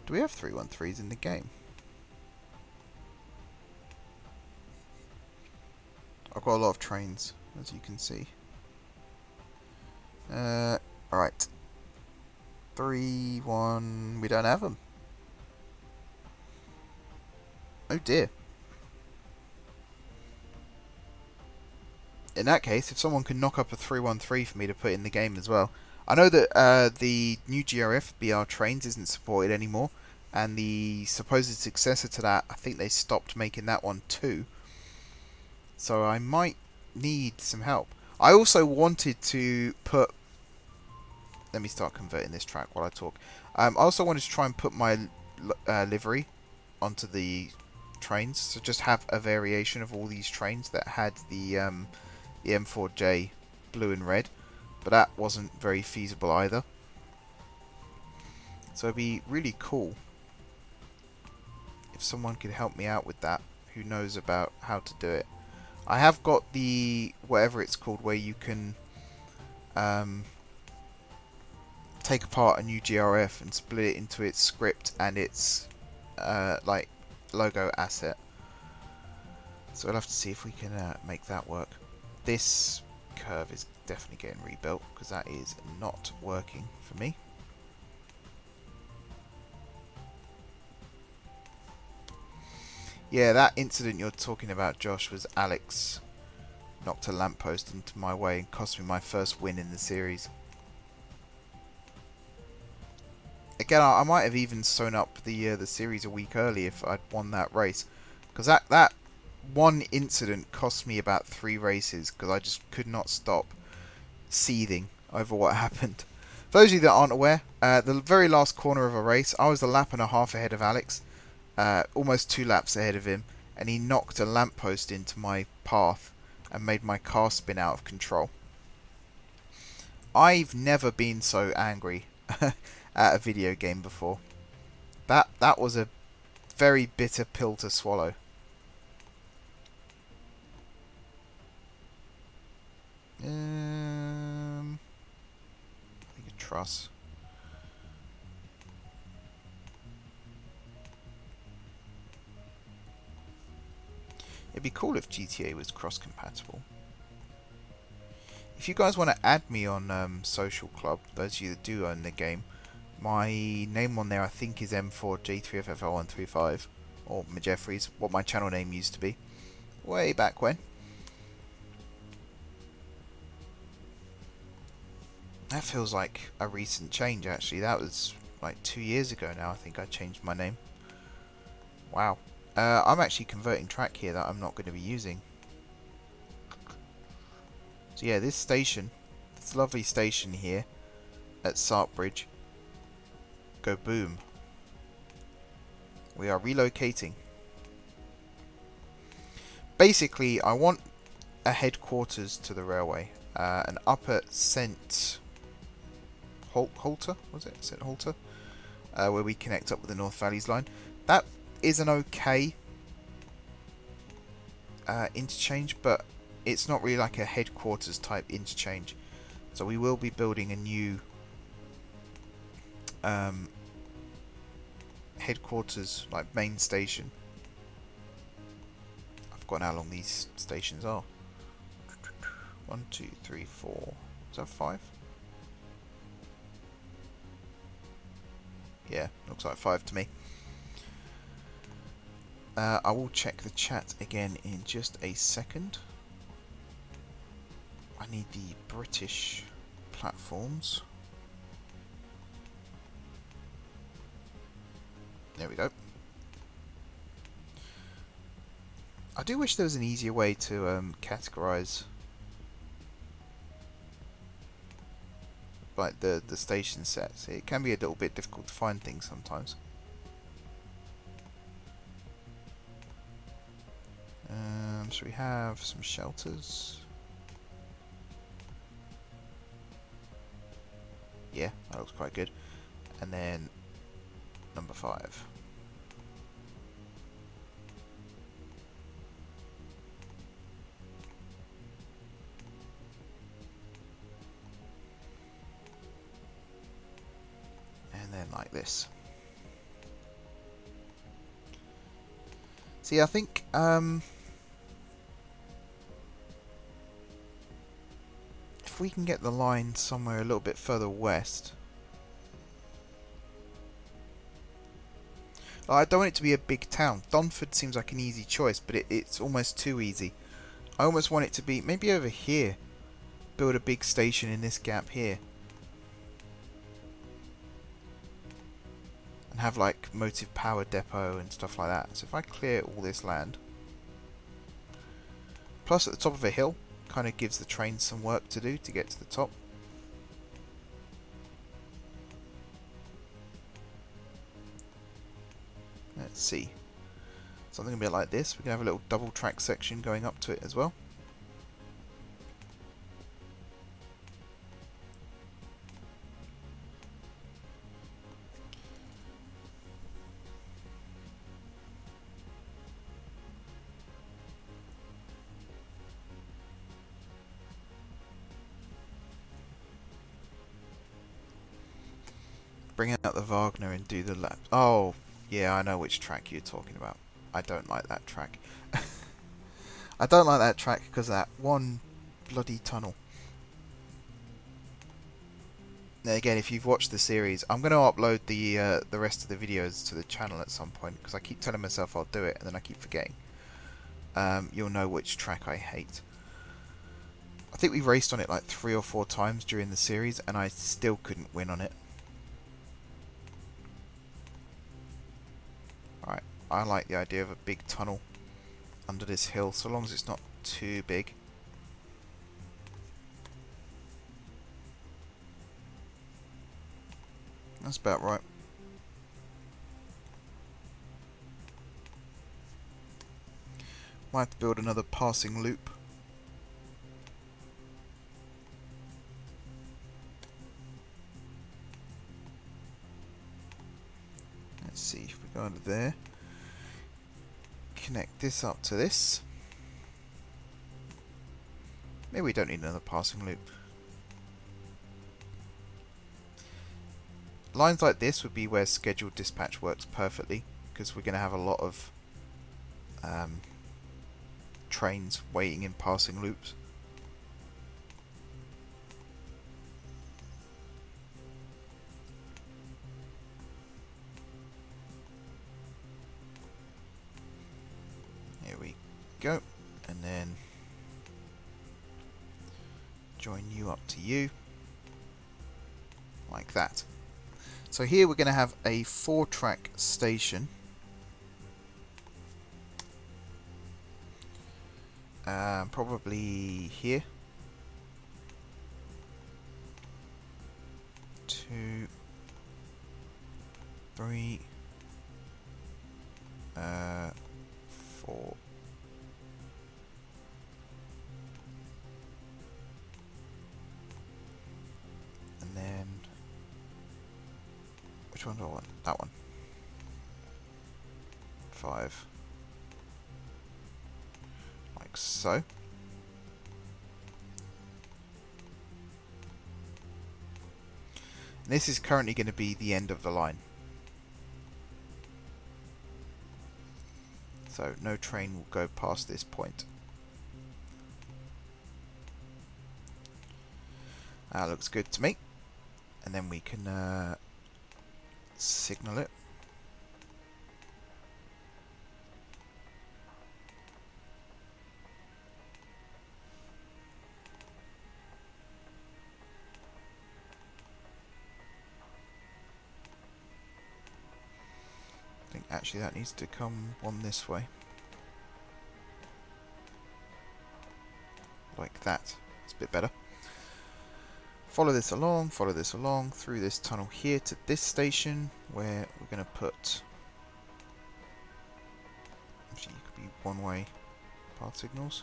Do we have 313s in the game? I've got a lot of trains, as you can see. Alright. 3-1... We don't have them. Oh dear. In that case, if someone can knock up a 313 for me to put in the game as well. I know that the new GRF BR Trains isn't supported anymore, and the supposed successor to that, I think they stopped making that one too. So I might need some help. I also wanted to put... Let me start converting this track while I talk. I also wanted to try and put my livery onto the trains, so just have a variation of all these trains that had the M4J blue and red, but that wasn't very feasible either. So it'd be really cool if someone could help me out with that, who knows about how to do it. I have got the, whatever it's called, where you can take apart a new GRF and split it into its script and its like logo asset. So we'll have to see if we can make that work. This curve is definitely getting rebuilt because that is not working for me. Yeah, that incident you're talking about, Josh, was Alex knocked a lamppost into my way and cost me my first win in the series. Again, I might have even sewn up the series a week early if I'd won that race, because that one incident cost me about 3 races because I just could not stop seething over what happened. For those of you that aren't aware, the very last corner of a race, I was a lap and a half ahead of Alex, almost 2 laps ahead of him, and he knocked a lamppost into my path and made my car spin out of control. I've never been so angry at a video game before. That was a very bitter pill to swallow. I think a truss. It'd be cool if GTA was cross-compatible. If you guys want to add me on Social Club, those of you that do own the game, my name on there I think is M4J 3FFL135, or Majeffries, what my channel name used to be, way back when. That feels like a recent change actually. That was like 2 years ago now I think I changed my name. Wow. I'm actually converting track here that I'm not going to be using. So yeah, this station, this lovely station here at Sartbridge, go boom. We are relocating. Basically, I want a headquarters to the railway. An upper St Halter, was it? St Halter? Where we connect up with the North Valleys line. That is an okay interchange, but it's not really like a headquarters type interchange. So we will be building a new headquarters, like main station. I've forgotten how long these stations are. 1, 2, 3, 4. Is that 5? Yeah, looks like 5 to me. I will check the chat again in just a second. I need the British platforms. There we go. I do wish there was an easier way to categorize like the station sets. It can be a little bit difficult to find things sometimes. So we have some shelters. Yeah, that looks quite good. And then number 5. And then like this. See, I think if we can get the line somewhere a little bit further west. I don't want it to be a big town. Donford seems like an easy choice, but it's almost too easy. I almost want it to be maybe over here. Build a big station in this gap here. And have like motive power depot and stuff like that. So if I clear all this land. Plus at the top of a hill, kind of gives the train some work to do to get to the top. Let's see. Something a bit like this. We can have a little double track section going up to it as well. Bring out the Wagner and do the lap. Oh, yeah, I know which track you're talking about. I don't like that track. I don't like that track because of that one bloody tunnel. Now again, if you've watched the series, I'm going to upload the rest of the videos to the channel at some point because I keep telling myself I'll do it and then I keep forgetting. You'll know which track I hate. I think we raced on it like 3 or 4 times during the series and I still couldn't win on it. Alright, I like the idea of a big tunnel under this hill, so long as it's not too big. That's about right. Might have to build another passing loop. Let's see if we go under there. Connect this up to this. Maybe we don't need another passing loop. Lines like this would be where scheduled dispatch works perfectly, because we're going to have a lot of trains waiting in passing loops. Here we go, and then join you up to you, like that. So here we're going to have a 4-track station. Probably here. 2, 3, 4. And then, which one do I want? That one. 5. Like so. And this is currently going to be the end of the line. So no train will go past this point. That looks good to me. And then we can signal it. I think actually that needs to come one this way. Like that. It's a bit better. Follow this along through this tunnel here to this station where we're going to put, actually it could be one-way path signals.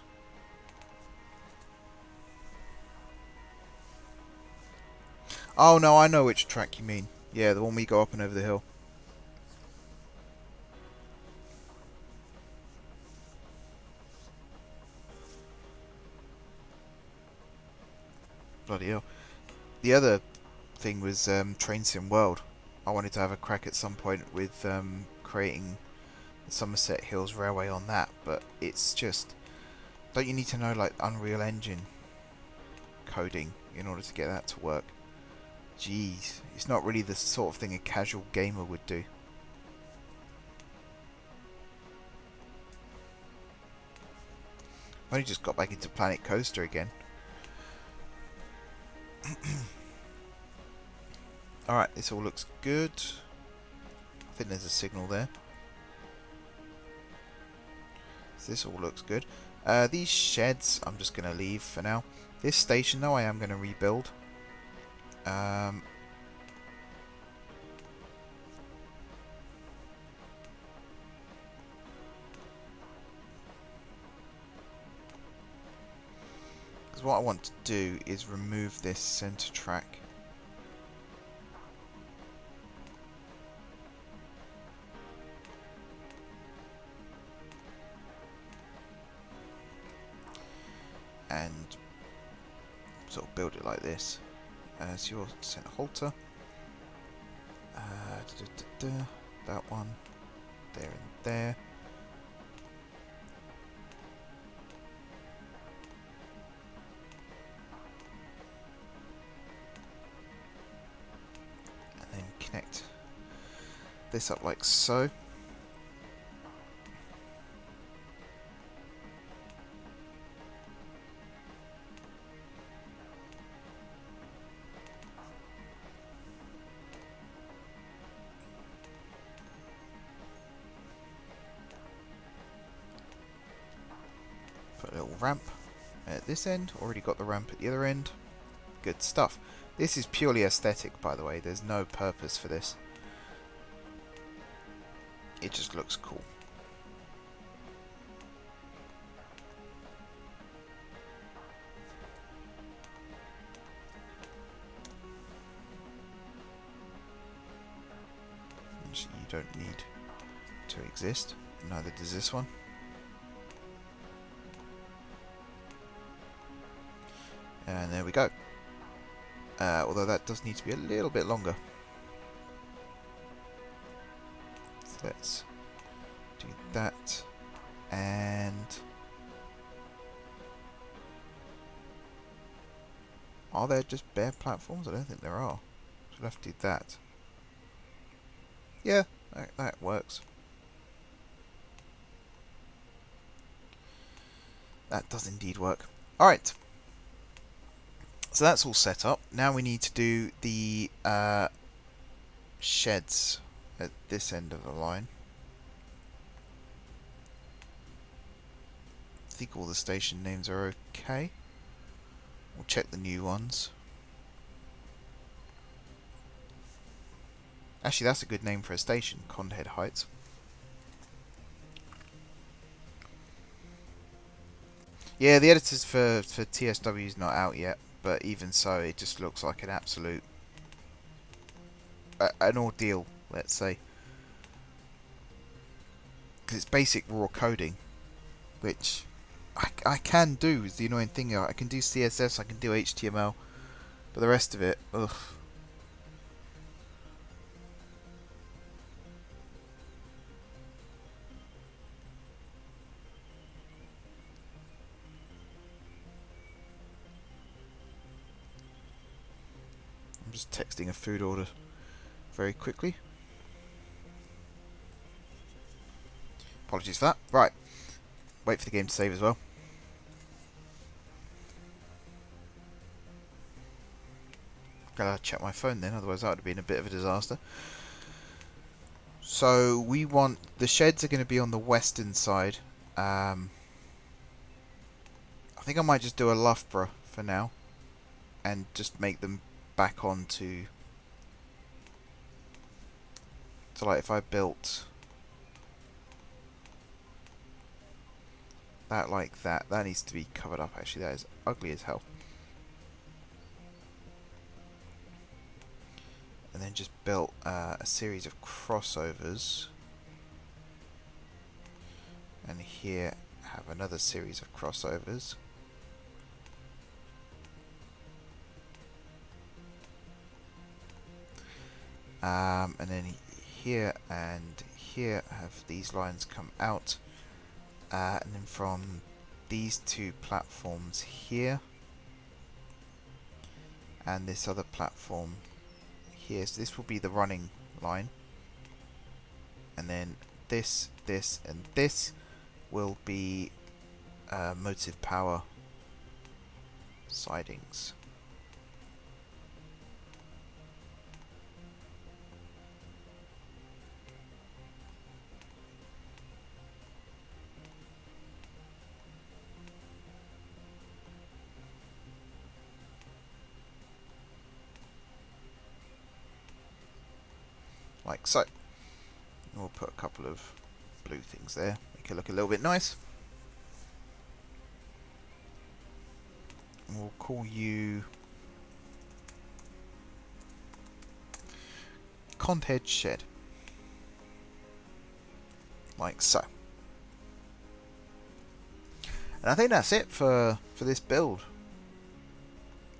Oh no, I know which track you mean. Yeah, the one we go up and over the hill. Bloody hell. The other thing was Train Sim World. I wanted to have a crack at some point with creating the Somerset Hills Railway on that, but it's just, don't you need to know like Unreal Engine coding in order to get that to work? Jeez, it's not really the sort of thing a casual gamer would do. I only just got back into Planet Coaster again. Alright, this all looks good. I think there's a signal there. So this all looks good. These sheds I'm just going to leave for now. This station though I am going to rebuild. Because what I want to do is remove this center track. And sort of build it like this as your center halter. That one, there and there. And then connect this up like so. Put a little ramp at this end. Already got the ramp at the other end. Good stuff. This is purely aesthetic, by the way. There's no purpose for this. It just looks cool. Actually, you don't need to exist. Neither does this one. And there we go. Although that does need to be a little bit longer. So let's do that. And Are there just bare platforms? I don't think there are. So we'll have to do that. Yeah, that works. That does indeed work. Alright. So that's all set up. Now we need to do the sheds at this end of the line. I think all the station names are okay. We'll check the new ones. Actually, that's a good name for a station, Condhead Heights. Yeah, the editors for TSW is not out yet, but even so, it just looks like an absolute an ordeal, let's say, because it's basic raw coding, which I can do. Is the annoying thing. I can do CSS, I can do HTML, but the rest of it, ugh. I'm just texting a food order very quickly. Apologies for that. Right. Wait for the game to save as well. Gotta check my phone then, otherwise that would have been a bit of a disaster. So we want the sheds are going to be on the western side. I think I might just do a Loughborough for now, and just make them back onto. So like if I built that like that, that needs to be covered up. Actually, that is ugly as hell. And then just built a series of crossovers, and here have another series of crossovers. And then here and here have these lines come out, and then from these two platforms here and this other platform here, so this will be the running line, and then this, and this will be motive power sidings. Like so. We'll put a couple of blue things there, make it look a little bit nice. And we'll call you Condhead Shed. Like so. And I think that's it for this build.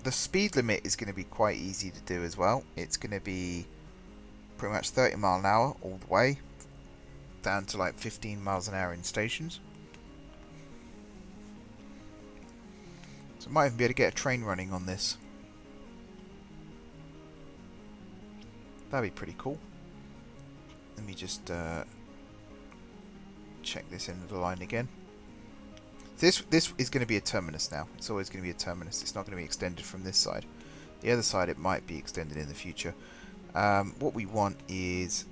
The speed limit is going to be quite easy to do as well. It's going to be pretty much 30 miles an hour all the way, down to like 15 miles an hour in stations. So I might even be able to get a train running on this. That'd be pretty cool. Let me just check this end of the line again. This is going to be a terminus now. It's always going to be a terminus. It's not going to be extended from this side. The other side it might be extended in the future. What we want is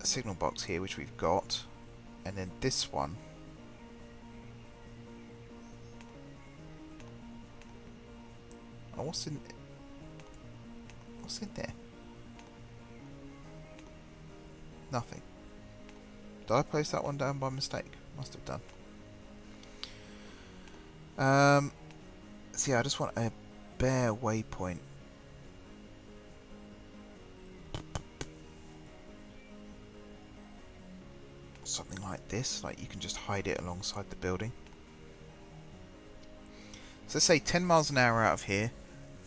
a signal box here, which we've got, and then this one. Oh, what's in there? Nothing. Did I place that one down by mistake? Must have done. So yeah, I just want a bare waypoint. Something like this, like you can just hide it alongside the building. So let's say 10 miles an hour out of here,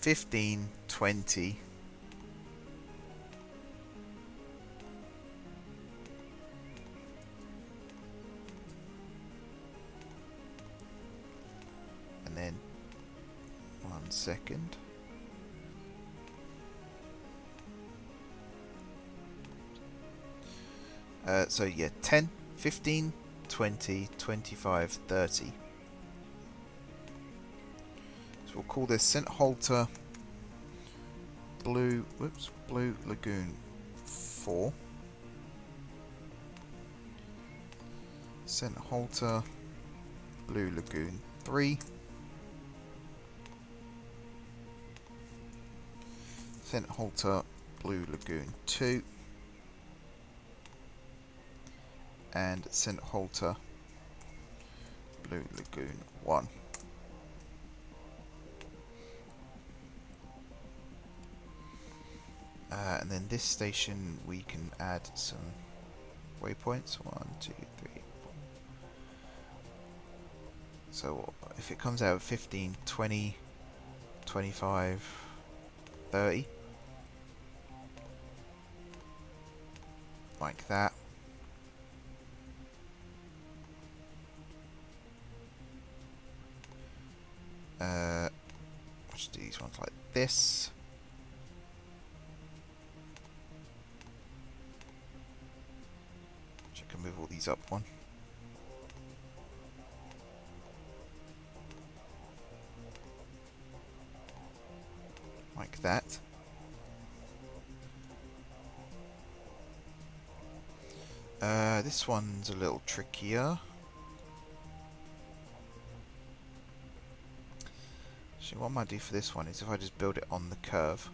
15, 20. And then 1, second. So yeah, 10, 15, 20, 25, 30. So we'll call this St Halter Blue Lagoon 4. St Halter Blue Lagoon 3. St Halter Blue Lagoon 2. And St Halter Blue Lagoon 1. And then this station we can add some waypoints. 1, 2, 3, 4. So if it comes out 15, 20, 25, 30, like that. Let's do these ones like this. I can move all these up one. Like that. This one's a little trickier. So what I might do for this one is if I just build it on the curve.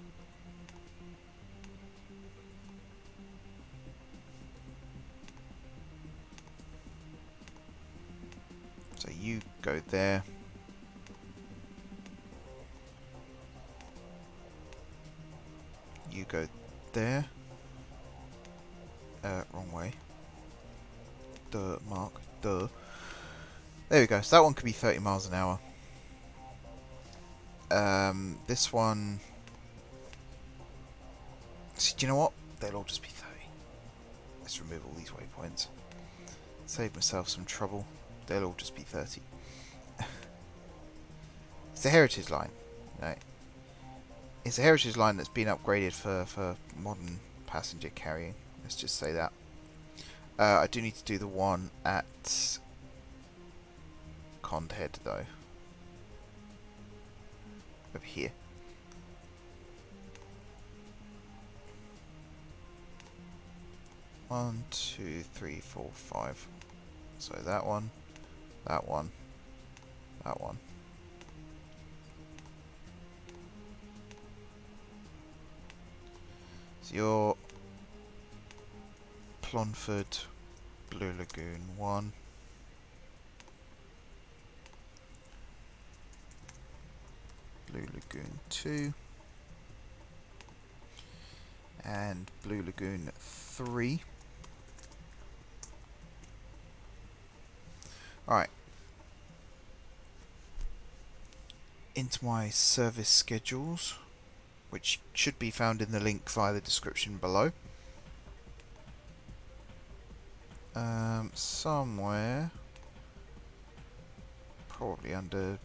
So you go there. You go there. Wrong way. Duh, Mark. Duh. There we go. So that one could be 30 miles an hour. This one... See, do you know what? They'll all just be 30. Let's remove all these waypoints. Save myself some trouble. They'll all just be 30. It's a heritage line. No. It's a heritage line that's been upgraded for modern passenger carrying. Let's just say that. I do need to do the one at Condhead though. Over here. One, 2, 3, 4, 5. So that one, that one, that one. So your Plonford Blue Lagoon 1. Blue Lagoon 2. And Blue Lagoon 3. Alright. Into my service schedules, which should be found in the link via the description below. Somewhere, probably under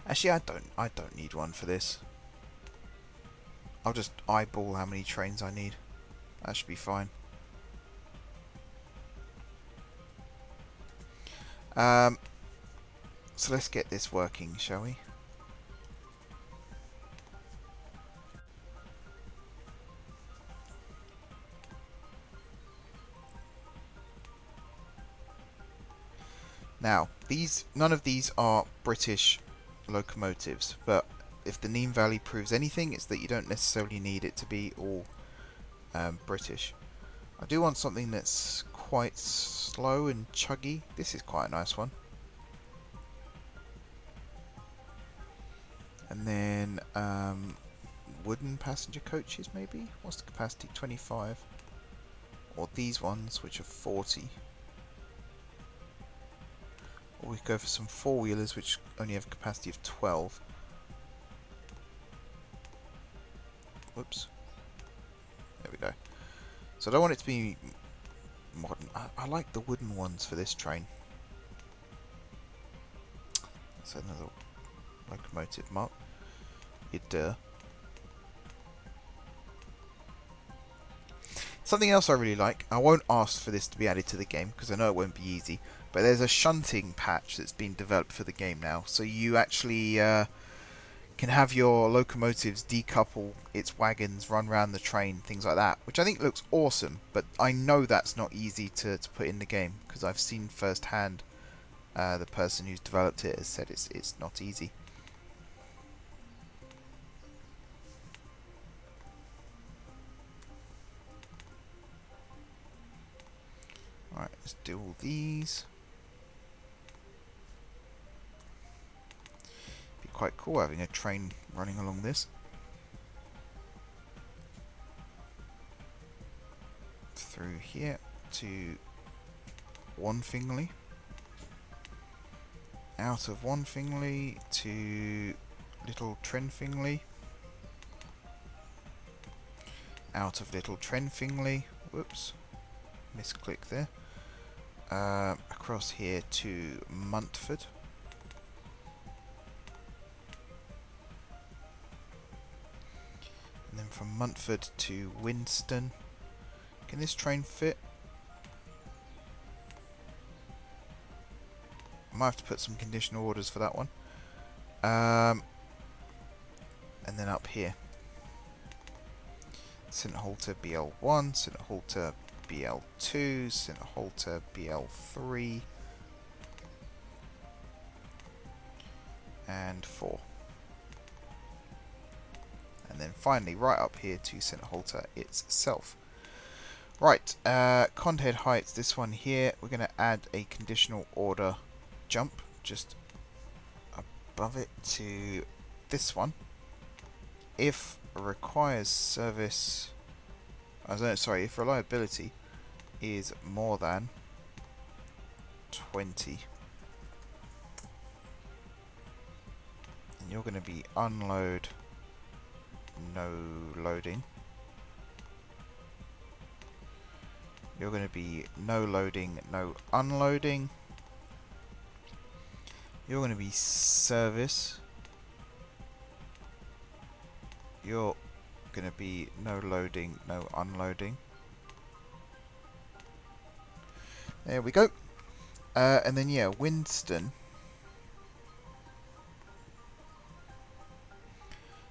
actually I don't need one for this. I'll just eyeball how many trains I need. That should be fine. So let's get this working, shall we? Now, none of these are British locomotives, but if the Neem Valley proves anything, it's that you don't necessarily need it to be all British. I do want something that's quite slow and chuggy. This is quite a nice one. And then wooden passenger coaches maybe? What's the capacity? 25. Or these ones which are 40. Or we could go for some four-wheelers which only have a capacity of 12. Whoops. There we go. So I don't want it to be modern. I like the wooden ones for this train. That's another locomotive mark. Something else I really like, I won't ask for this to be added to the game because I know it won't be easy, but there's a shunting patch that's been developed for the game now. So you actually can have your locomotives decouple its wagons, run around the train, things like that, which I think looks awesome, but I know that's not easy to put in the game because I've seen firsthand the person who's developed it has said it's not easy. Alright, let's do all these. Be quite cool having a train running along this. Through here to Wanfingley. Out of Wanfingley to Little Trenfingley. Out of Little Trenfingley. Whoops. Misclick there. Across here to Montford. And then from Montford to Winston. Can this train fit? I might have to put some conditional orders for that one. And then up here. St Halter BL1, St Halter BL2, St Halter BL3, and 4. And then finally right up here to St Halter itself. Right, Condhead Heights, this one here, we're going to add a conditional order jump just above it to this one. If requires service, if reliability is more than 20, and you're going to be unload, no loading. You're going to be no loading, no unloading. You're going to be service. You're going to be no loading, no unloading. There we go. And then yeah, Winston.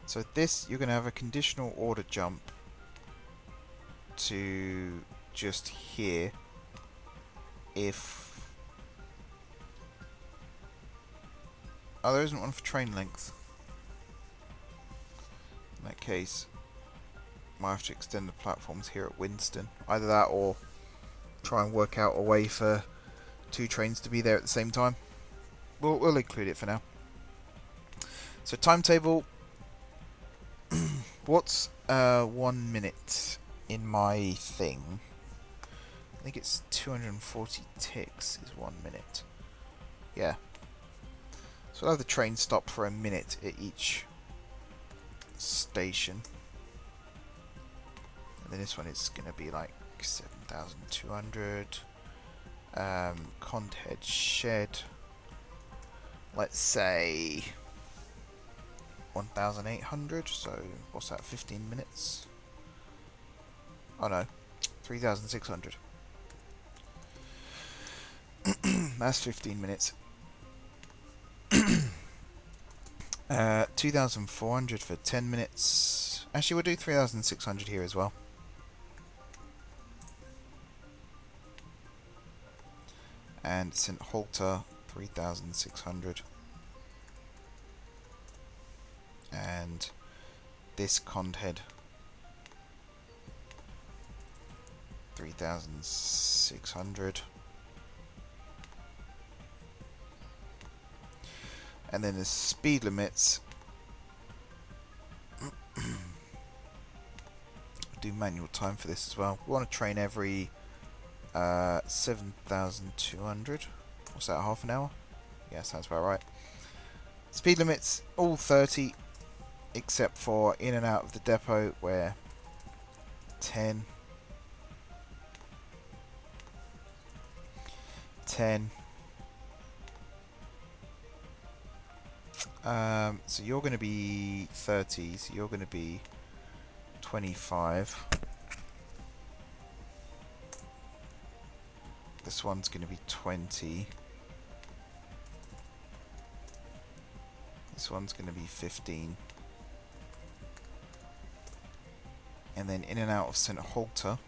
So this, you're going to have a conditional order jump to just here if... Oh, there isn't one for train length. In that case, might have to extend the platforms here at Winston. Either that or try and work out a way for 2 trains to be there at the same time. We'll include it for now. So timetable. What's 1 minute in my thing? I think it's 240 ticks is 1 minute. Yeah. So I'll have the train stop for a minute at each station. And then this one is going to be like 7,200. Condhead Shed. Let's say 1,800. So what's that? 15 minutes? Oh no, 3,600. That's 15 minutes. 2,400 for 10 minutes. Actually, we'll do 3,600 here as well. And St Halter, 3,600. And this Condhead, 3,600. And then the speed limits. Do manual time for this as well. We want to train every 7,200. What's that, half an hour? Yeah, sounds about right. Speed limits, all 30. except for in and out of the depot where 10, 10. So you're going to be 30, so you're going to be 25. This one's going to be 20. This one's going to be 15. And then in and out of St Halter,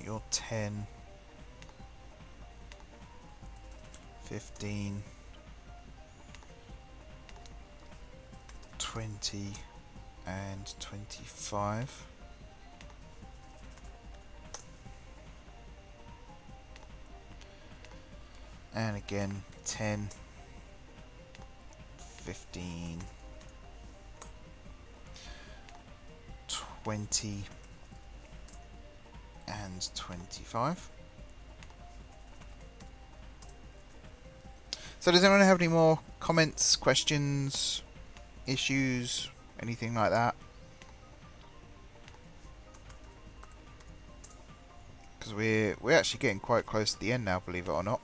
you're 10, 15, 20, and 25. And again, 10, 15, 20, and 25. So does anyone have any more comments, questions, issues, anything like that? Because we're actually getting quite close to the end now, believe it or not.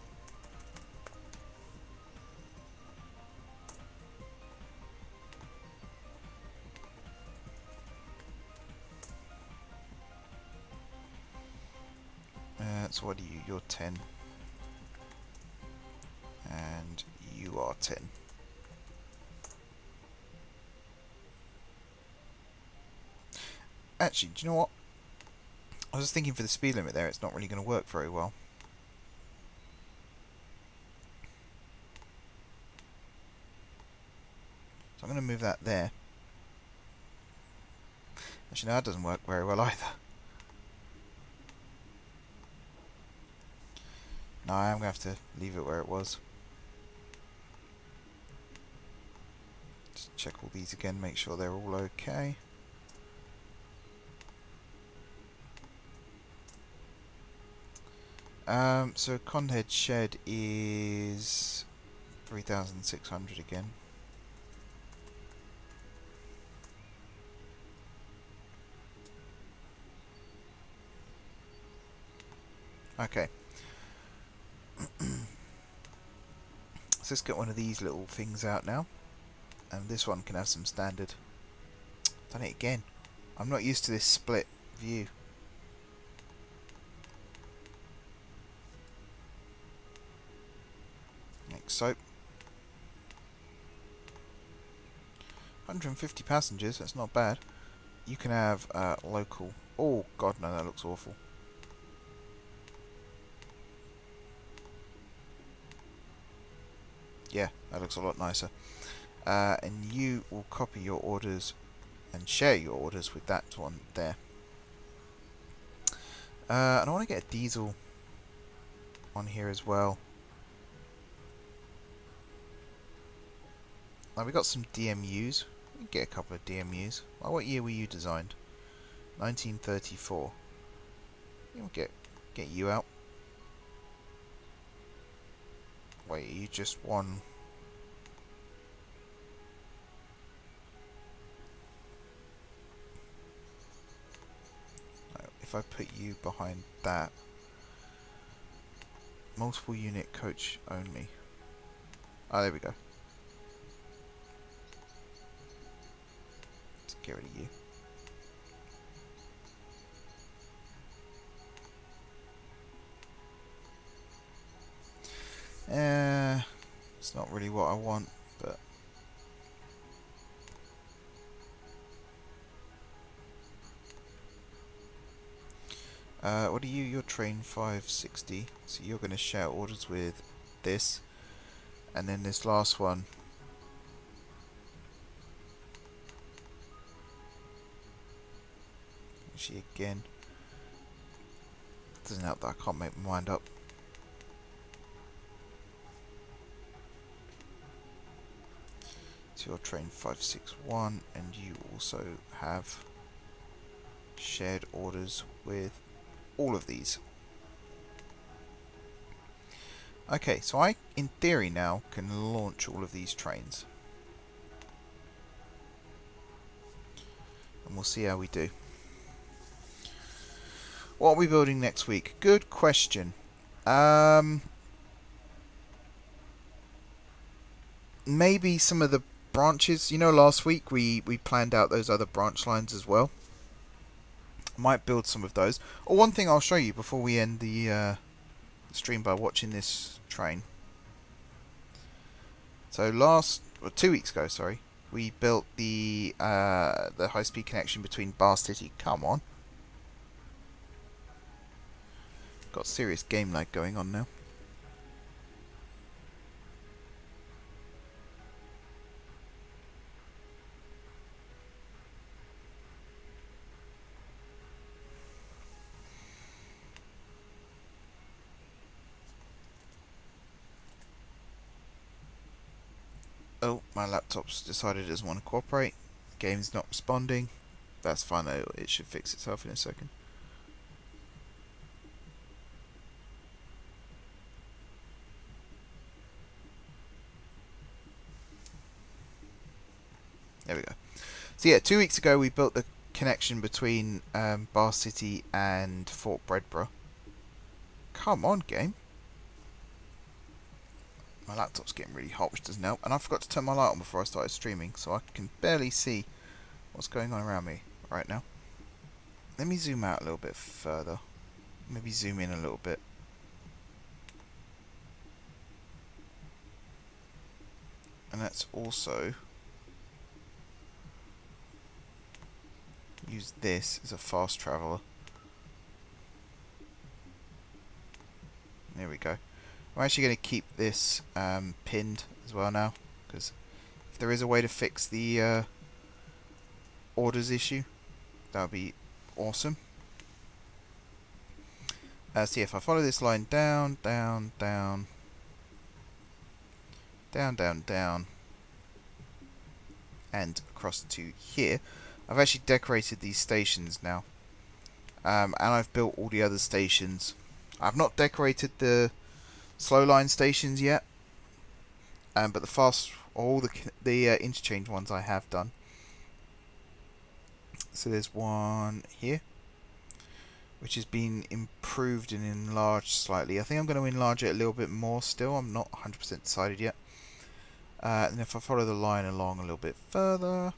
So what are you? You're 10. And you are 10. Actually, do you know what? I was thinking for the speed limit there, it's not really going to work very well. So I'm going to move that there. Actually, no, that doesn't work very well either. No, I am going to have to leave it where it was. Just check all these again, make sure they're all okay. So Condhead Shed is 3,600 again. Okay. So let's get one of these little things out now. And this one can have some standard. Done it again. I'm not used to this split view. Like so. 150 passengers, that's not bad. You can have local. Oh god, no, that looks awful. Yeah, that looks a lot nicer. And you will copy your orders and share your orders with that one there. And I want to get a diesel on here as well. Now we got some DMUs. We can get a couple of DMUs. Well, what year were you designed? 1934. We'll get you out. Wait, you just one. No, if I put you behind that. Multiple unit coach only. Oh, there we go. Let's get rid of you. It's not really what I want, but what are you? You're train 560, so you're going to share orders with this, and then this last one. Actually, again, doesn't help that I can't make my mind up. So you're train 561, and you also have shared orders with all of these. Okay, so I, in theory now, can launch all of these trains. And we'll see how we do. What are we building next week? Good question. Maybe some of the branches. You know, last week we planned out those other branch lines as well. Might build some of those. Or one thing I'll show you before we end the stream by watching this train. So 2 weeks ago, sorry, we built the high-speed connection between Gardcity. Come on. Got serious game lag going on now. Oh, my laptop's decided it doesn't want to cooperate. Game's not responding. That's fine though, it should fix itself in a second. There we go. So yeah, 2 weeks ago we built the connection between Gardcity and Fort Bredborough. Come on, game. My laptop's getting really hot, which doesn't help. And I forgot to turn my light on before I started streaming, so I can barely see what's going on around me right now. Let me zoom out a little bit further. Maybe zoom in a little bit. And let's also use this as a fast traveller. There we go. I'm actually going to keep this pinned as well now, because if there is a way to fix the orders issue, that would be awesome. See, if I follow this line down, down, down, down, down, down, and across to here, I've actually decorated these stations now, and I've built all the other stations. I've not decorated the slow line stations yet, but all the interchange ones I have done. So there's one here, which has been improved and enlarged slightly. I think I'm going to enlarge it a little bit more still. I'm not 100% decided yet. And if I follow the line along a little bit further,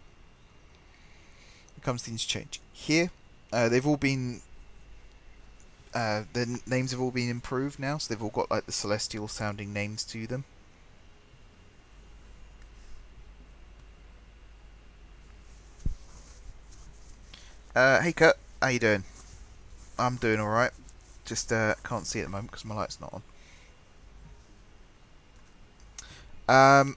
it comes the interchange here. They've all been the names have all been improved now, so they've all got like the celestial sounding names to them. Hey Kurt, how you doing? I'm doing alright. Just can't see at the moment because my light's not on.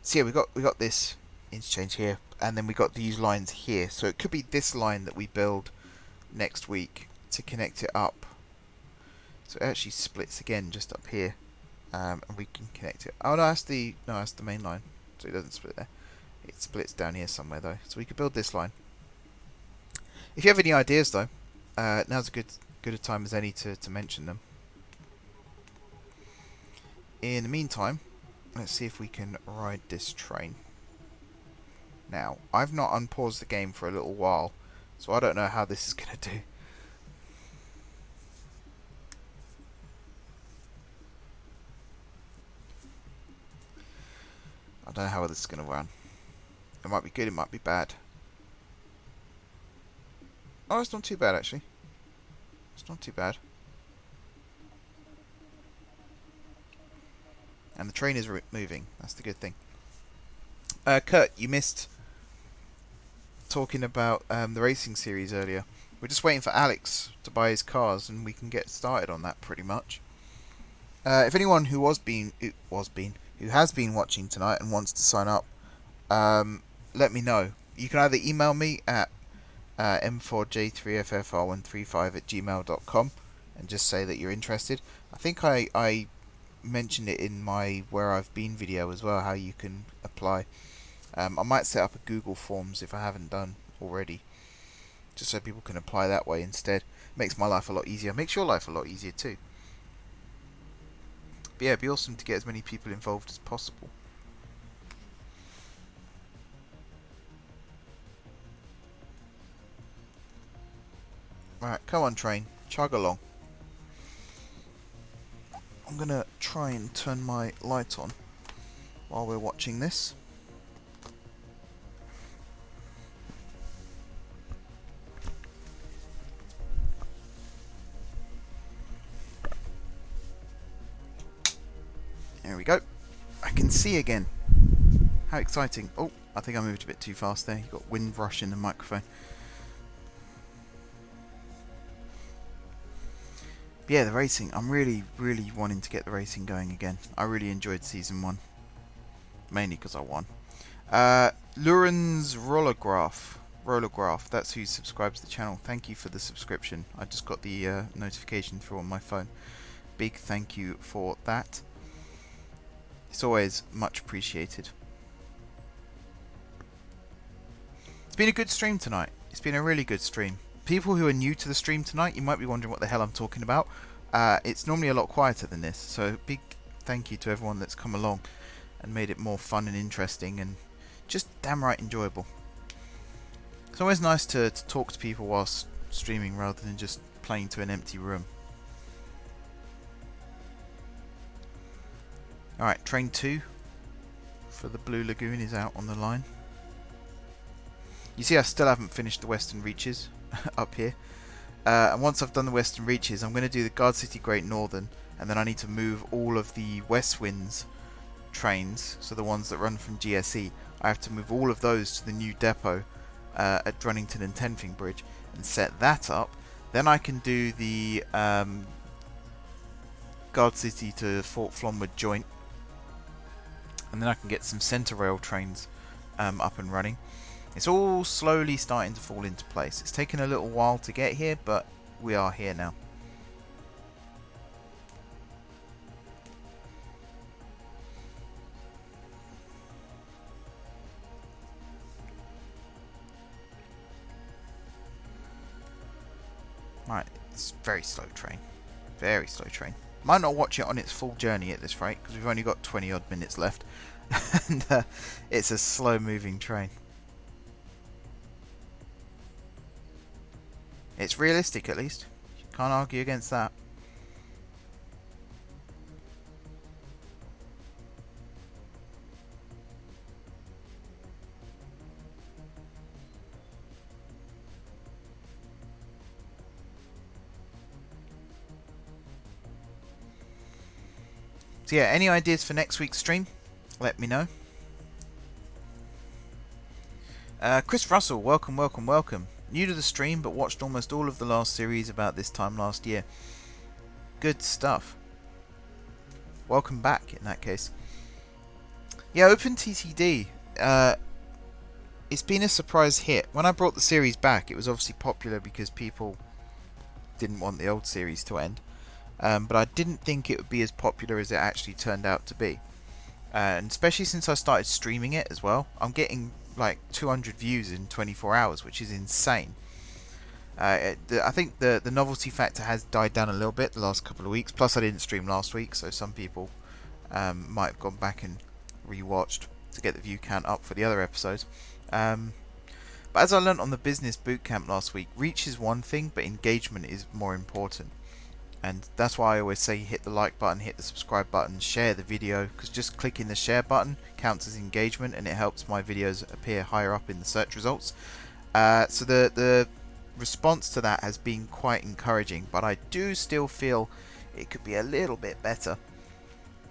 So yeah, we got this interchange here, and then we got these lines here. So it could be this line that we build next week to connect it up. So it actually splits again just up here, and we can connect it. Oh no, that's the main line. So it doesn't split there. It splits down here somewhere though. So we could build this line. If you have any ideas though, now's a good a time as any to mention them. In the meantime, let's see if we can ride this train. Now, I've not unpaused the game for a little while, so I don't know how this is going to do. I don't know how this is going to run. It might be good, it might be bad. Oh, it's not too bad actually. It's not too bad. And the train is moving. That's the good thing. Kurt, you missed talking about the racing series earlier. We're just waiting for Alex to buy his cars, and we can get started on that pretty much. If anyone who has been watching tonight and wants to sign up, let me know. You can either email me at m4j3ffr135@gmail.com and just say that you're interested. I think I mentioned it in my Where I've Been video as well, how you can apply. I might set up a Google Forms if I haven't done already, just so people can apply that way instead. Makes my life a lot easier. Makes your life a lot easier too. But yeah, it'd be awesome to get as many people involved as possible. Right, come on train, chug along. I'm gonna try and turn my light on while we're watching this. There we go. I can see again. How exciting. Oh, I think I moved a bit too fast there. You've got wind rush in the microphone. But yeah, the racing. I'm really wanting to get the racing going again. I really enjoyed Season 1. Mainly because I won. Luren's Rollergraph. That's who subscribes to the channel. Thank you for the subscription. I just got the notification through on my phone. Big thank you for that. It's always much appreciated. It's been a good stream tonight. It's been a really good stream. People who are new to the stream tonight, you might be wondering what the hell I'm talking about. It's normally a lot quieter than this, so big thank you to everyone that's come along and made it more fun and interesting and just damn right enjoyable. It's always nice to talk to people whilst streaming rather than just playing to an empty room. Alright, train 2 for the Blue Lagoon is out on the line. You see I still haven't finished the Western Reaches up here. And once I've done the Western Reaches, I'm going to do the Gardcity Great Northern, and then I need to move all of the West Winds trains, so the ones that run from GSE. I have to move all of those to the new depot at Drunnington and Tenfing Bridge and set that up. Then I can do the Gardcity to Fort Flonwood joint, and then I can get some centre rail trains up and running. It's all slowly starting to fall into place. It's taken a little while to get here, but we are here now. Right, it's very slow train. Very slow train. Might not watch it on its full journey at this rate, because we've only got 20 odd minutes left. And it's a slow moving train. It's realistic at least. Can't argue against that. So yeah, any ideas for next week's stream? Let me know. Chris Russell, welcome. New to the stream, but watched almost all of the last series about this time last year. Good stuff. Welcome back, in that case. Yeah, OpenTTD. It's been a surprise hit. When I brought the series back, it was obviously popular because people didn't want the old series to end. But I didn't think it would be as popular as it actually turned out to be. And especially since I started streaming it as well. I'm getting like 200 views in 24 hours, which is insane. I think the novelty factor has died down a little bit the last couple of weeks. Plus I didn't stream last week, so some people might have gone back and rewatched to get the view count up for the other episodes. But as I learnt on the business bootcamp last week, reach is one thing, but engagement is more important. And that's why I always say hit the like button, hit the subscribe button, share the video, because just clicking the share button counts as engagement and it helps my videos appear higher up in the search results. So the response to that has been quite encouraging, but I do still feel it could be a little bit better.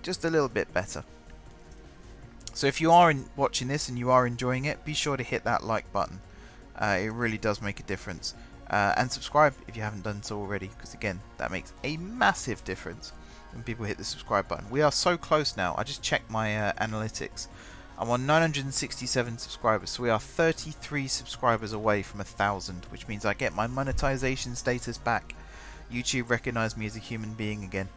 Just a little bit better. So if you are watching this and you are enjoying it, be sure to hit that like button. It really does make a difference. And subscribe if you haven't done so already, because again, that makes a massive difference when people hit the subscribe button. We are so close now. I just checked my analytics. I'm on 967 subscribers, so we are 33 subscribers away from 1,000, which means I get my monetization status back. YouTube recognized me as a human being again.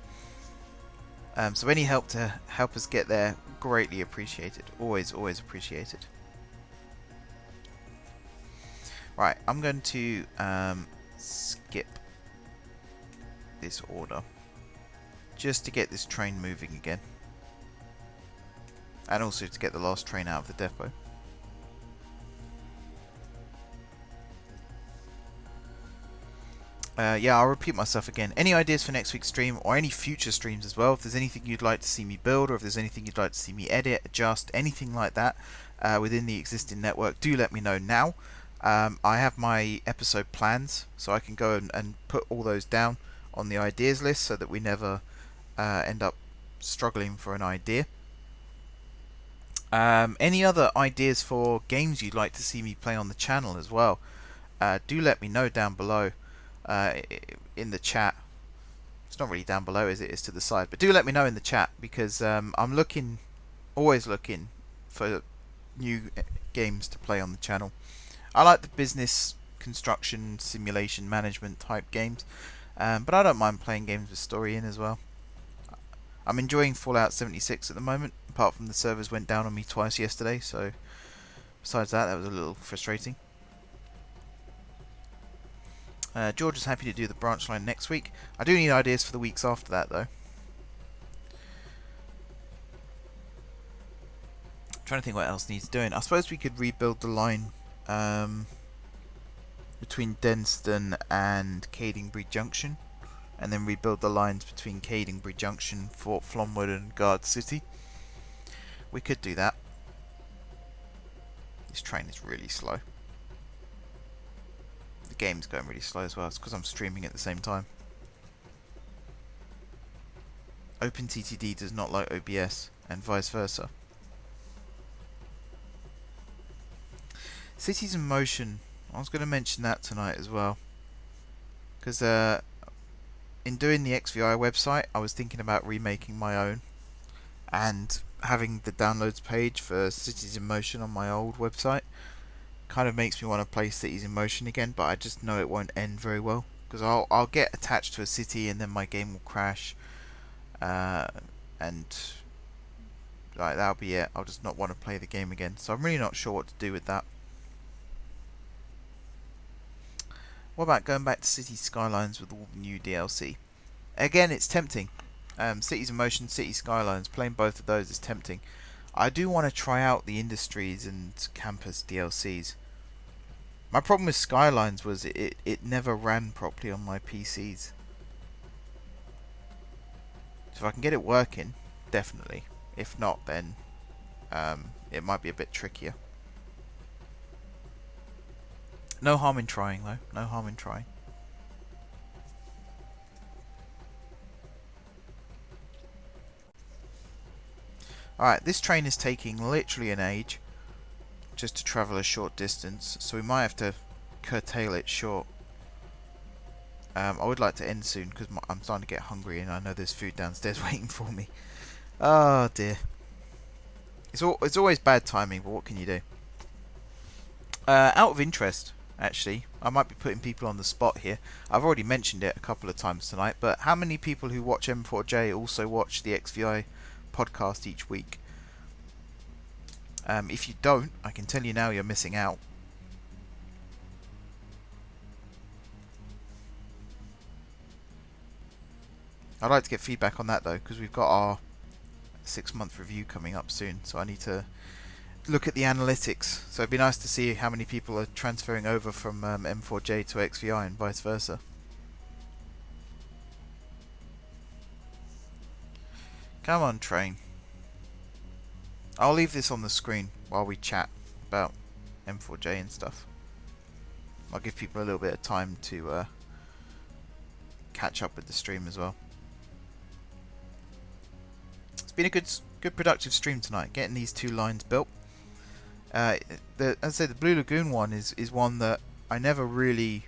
So any help to help us get there, greatly appreciated. Always appreciated. Right, I'm going to skip this order. just to get this train moving again. And also to get the last train out of the depot. Yeah, I'll repeat myself again. Any ideas for next week's stream or any future streams as well? If there's anything you'd like to see me build, or if there's anything you'd like to see me edit, adjust, anything like that within the existing network, do let me know now. I have my episode plans, so I can go and put all those down on the ideas list so that we never end up struggling for an idea. Any other ideas for games you'd like to see me play on the channel as well? Do let me know down below. In the chat. It's not really down below, is it? It's to the side. But do let me know in the chat, because I'm always looking for new games to play on the channel. I like the business, construction, simulation, management type games, but I don't mind playing games with story in as well. I'm enjoying Fallout 76 at the moment, apart from the servers went down on me twice yesterday, so besides that was a little frustrating. George is happy to do the branch line next week. I do need ideas for the weeks after that, though. I'm trying to think what else needs doing. I suppose we could rebuild the line between Denston and Cadingbury Junction, and then rebuild the lines between Cadingbury Junction, Fort Flomwood and Gardcity. We could do that. This train is really slow. The game's going really slow as well. It's because I'm streaming at the same time. OpenTTD does not like OBS, and vice versa. Cities in Motion. I was going to mention that tonight as well, because in doing the XVI website, I was thinking about remaking my own and having the downloads page for Cities in Motion on my old website. Kind of makes me want to play Cities in Motion again, but I just know it won't end very well, because I'll get attached to a city and then my game will crash, and like that'll be it. I'll just not want to play the game again. So I'm really not sure what to do with that. What about going back to City Skylines with all the new DLC? Again, it's tempting. Cities in Motion, City Skylines, playing both of those is tempting. I do want to try out the Industries and Campus DLCs. My problem with Skylines was it never ran properly on my PCs. So if I can get it working, definitely. If not, then it might be a bit trickier. No harm in trying, though. No harm in trying. Alright, this train is taking literally an age just to travel a short distance, so we might have to curtail it short. I would like to end soon because I'm starting to get hungry and I know there's food downstairs waiting for me. Oh dear. It's always bad timing, but what can you do? Out of interest, actually, I might be putting people on the spot here. I've already mentioned it a couple of times tonight, but how many people who watch M4J also watch the XVI podcast each week? If you don't, I can tell you now you're missing out. I'd like to get feedback on that though, because we've got our 6-month review coming up soon, so I need to look at the analytics. So it'd be nice to see how many people are transferring over from M4J to XVI and vice versa. Come on, train. I'll leave this on the screen while we chat about M4J and stuff. I'll give people a little bit of time to catch up with the stream as well. It's been a good productive stream tonight, getting these two lines built. As I said, the Blue Lagoon one is one that I never really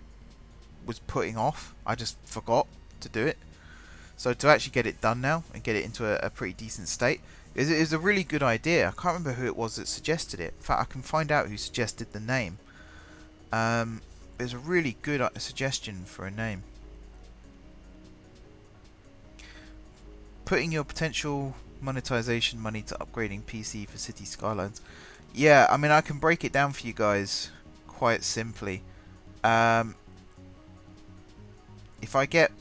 was putting off. I just forgot to do it. So to actually get it done now and get it into a pretty decent state is a really good idea. I can't remember who it was that suggested it. In fact, I can find out who suggested the name. It's a really good suggestion for a name. Putting your potential monetization money to upgrading PC for City Skylines. Yeah, I mean, I can break it down for you guys quite simply. If I get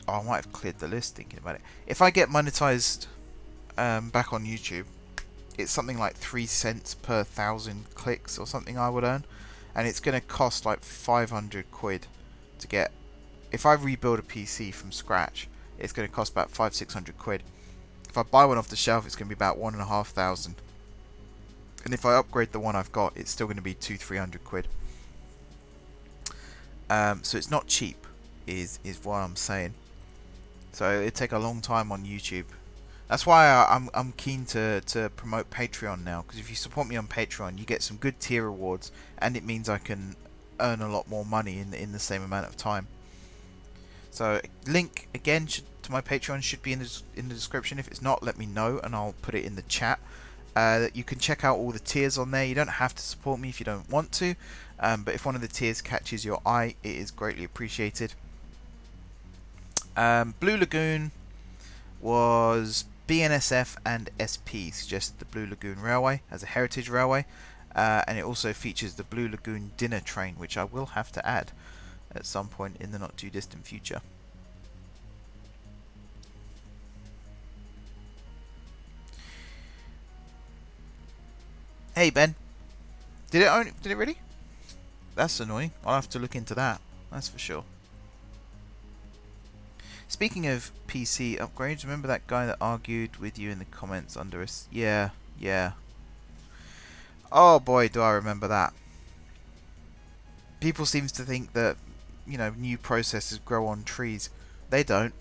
Oh, I might have cleared the list thinking about it. If I get monetized back on YouTube, it's something like 3 cents per 1,000 clicks or something I would earn, and it's going to cost like 500 quid to get. If I rebuild a PC from scratch, it's going to cost about 500-600 quid. If I buy one off the shelf, it's going to be about 1,500. And if I upgrade the one I've got, it's still going to be 200-300 quid. So it's not cheap, is what I'm saying. So it'd take a long time on YouTube. That's why I'm keen to promote Patreon now, because if you support me on Patreon, you get some good tier rewards, and it means I can earn a lot more money in the same amount of time. So link again to my Patreon should be in the description. If it's not, let me know and I'll put it in the chat. You can check out all the tiers on there. You don't have to support me if you don't want to, but if one of the tiers catches your eye, it is greatly appreciated. Blue Lagoon was BNSF and SP, suggested the Blue Lagoon Railway as a heritage railway, and it also features the Blue Lagoon dinner train, which I will have to add at some point in the not too distant future. Hey Ben, did it really? That's annoying. I'll have to look into that. That's for sure. Speaking of PC upgrades, remember that guy that argued with you in the comments under us? Yeah. Oh boy, do I remember that. People seem to think that, you know, new processors grow on trees. They don't.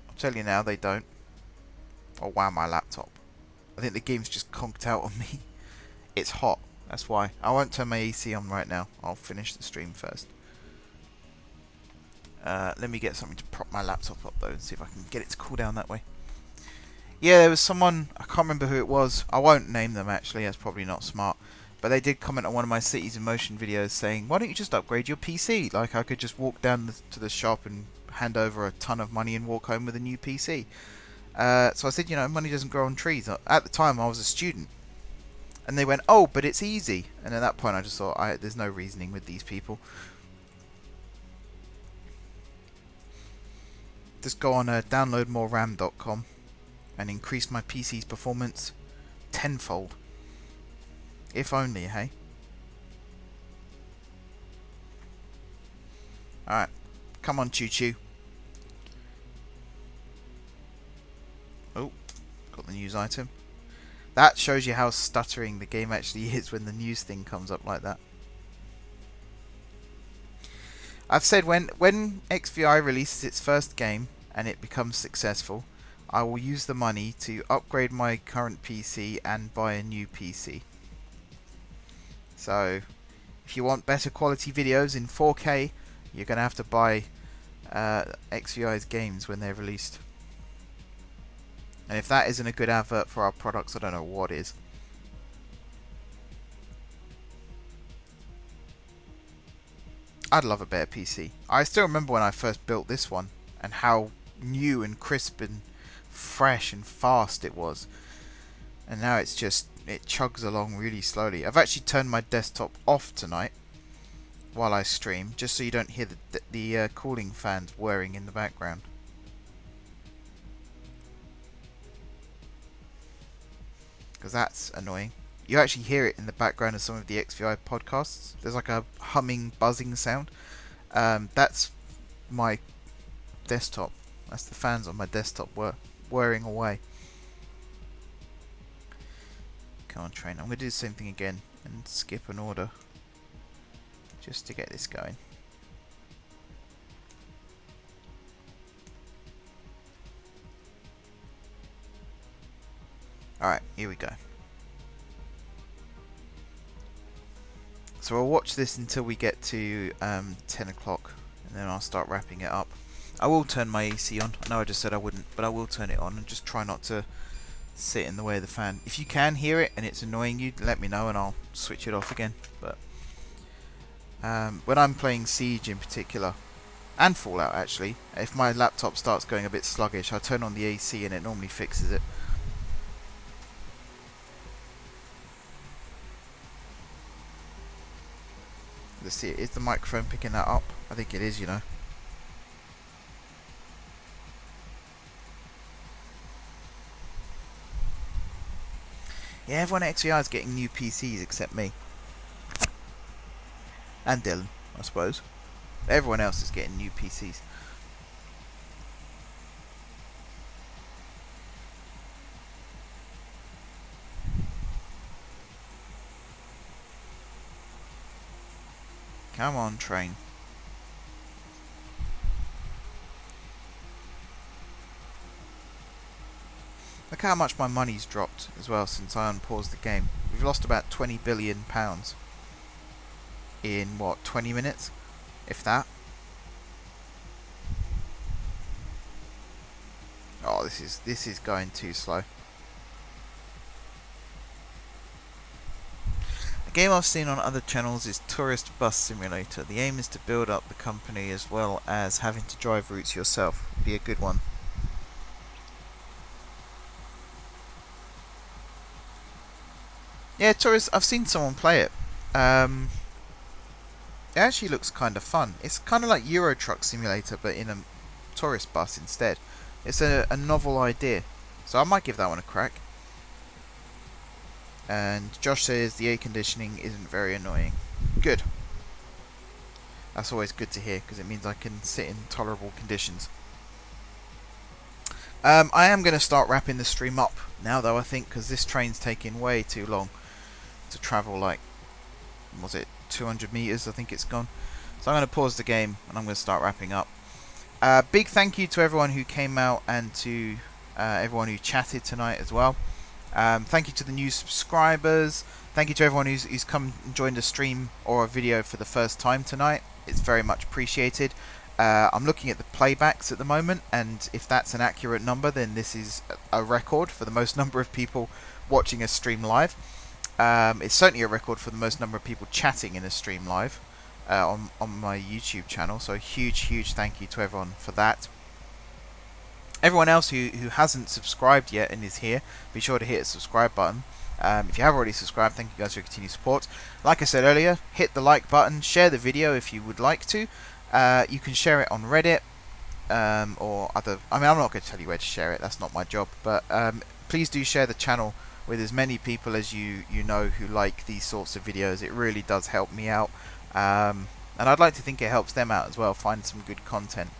I'll tell you now, they don't. Oh wow, my laptop. I think the game's just conked out on me. It's hot, that's why. I won't turn my AC on right now. I'll finish the stream first. Let me get something to prop my laptop up though and see if I can get it to cool down that way. Yeah, there was someone, I can't remember who it was. I won't name them actually, that's probably not smart. But they did comment on one of my Cities in Motion videos saying, why don't you just upgrade your PC? Like I could just walk down to the shop and hand over a ton of money and walk home with a new PC. So I said, you know, money doesn't grow on trees. At the time I was a student. And they went, oh, but it's easy. And at that point I just thought, there's no reasoning with these people. Just go on downloadmoreram.com and increase my PC's performance tenfold. If only, hey? Alright, come on, choo-choo. Oh, got the news item. That shows you how stuttering the game actually is when the news thing comes up like that. I've said when XVI releases its first game and it becomes successful, I will use the money to upgrade my current PC and buy a new PC. So, if you want better quality videos in 4K, you're going to have to buy XVI's games when they're released. And if that isn't a good advert for our products, I don't know what is. I'd love a better PC. I still remember when I first built this one and how new and crisp and fresh and fast it was. And now it's just, it chugs along really slowly. I've actually turned my desktop off tonight while I stream, just so you don't hear the cooling fans whirring in the background. Because that's annoying. You actually hear it in the background of some of the XVI podcasts. There's like a humming, buzzing sound. That's my desktop. That's the fans on my desktop whirring away. Come on, train. I'm going to do the same thing again and skip an order just to get this going. Alright, here we go. So I'll watch this until we get to 10 o'clock and then I'll start wrapping it up. I will turn my AC on. I know I just said I wouldn't, but I will turn it on and just try not to sit in the way of the fan. If you can hear it and it's annoying you, let me know and I'll switch it off again. But when I'm playing Siege in particular, and Fallout actually, if my laptop starts going a bit sluggish, I turn on the AC and it normally fixes it. Let's see, is the microphone picking that up? I think it is, you know. Yeah, everyone at XVR is getting new PCs except me. And Dylan, I suppose. Everyone else is getting new PCs. Come on, train. Look how much my money's dropped as well since I unpaused the game. We've lost about £20 billion in what, 20 minutes? If that. Oh, this is going too slow. A game I've seen on other channels is Tourist Bus Simulator. The aim is to build up the company as well as having to drive routes yourself. Be a good one. Yeah, Tourist, I've seen someone play it. It actually looks kind of fun. It's kind of like Euro Truck Simulator, but in a tourist bus instead. It's a novel idea, so I might give that one a crack. And Josh says the air conditioning isn't very annoying. Good. That's always good to hear, because it means I can sit in tolerable conditions. I am going to start wrapping the stream up now, though, I think, because this train's taking way too long to travel, like, was it 200 meters? I think it's gone. So I'm going to pause the game and I'm going to start wrapping up. Big thank you to everyone who came out and to everyone who chatted tonight as well. Thank you to the new subscribers. Thank you to everyone who's come and joined a stream or a video for the first time tonight. It's very much appreciated. I'm looking at the playbacks at the moment, and if that's an accurate number, then this is a record for the most number of people watching a stream live. It's certainly a record for the most number of people chatting in a stream live on my YouTube channel, so huge thank you to everyone for that. Everyone else who hasn't subscribed yet and is here, be sure to hit the subscribe button. If you have already subscribed, thank you guys for your continued support. Like I said earlier, hit the like button, share the video if you would like to. You can share it on Reddit or other... I mean, I'm not going to tell you where to share it, that's not my job, but please do share the channel with as many people as you know who like these sorts of videos. It really does help me out, and I'd like to think it helps them out as well, find some good content.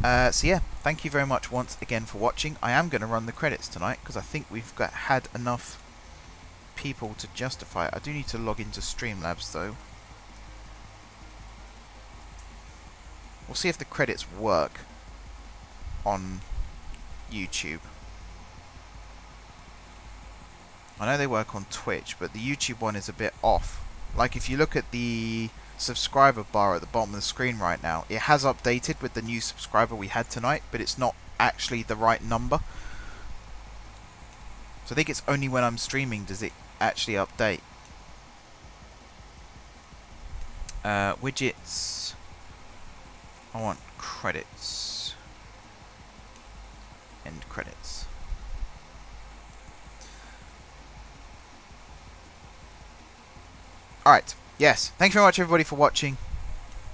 So yeah, thank you very much once again for watching. I am going to run the credits tonight because I think we've had enough people to justify it. I do need to log into Streamlabs though. We'll see if the credits work on YouTube. I know they work on Twitch, but the YouTube one is a bit off. Like if you look at the subscriber bar at the bottom of the screen right now, it has updated with the new subscriber we had tonight, but it's not actually the right number. So I think it's only when I'm streaming does it actually update. Widgets. I want credits. End credits. Alright, yes. Thank you very much everybody for watching.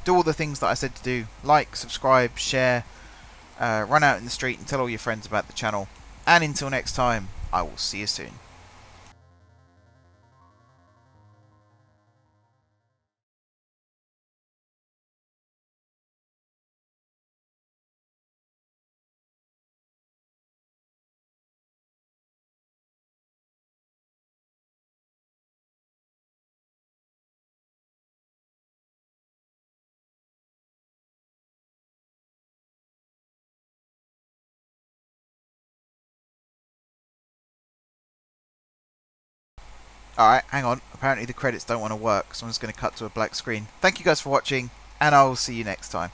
Do all the things that I said to do. Like, subscribe, share, run out in the street and tell all your friends about the channel. And until next time, I will see you soon. Alright, hang on. Apparently the credits don't want to work, so I'm just going to cut to a black screen. Thank you guys for watching, and I will see you next time.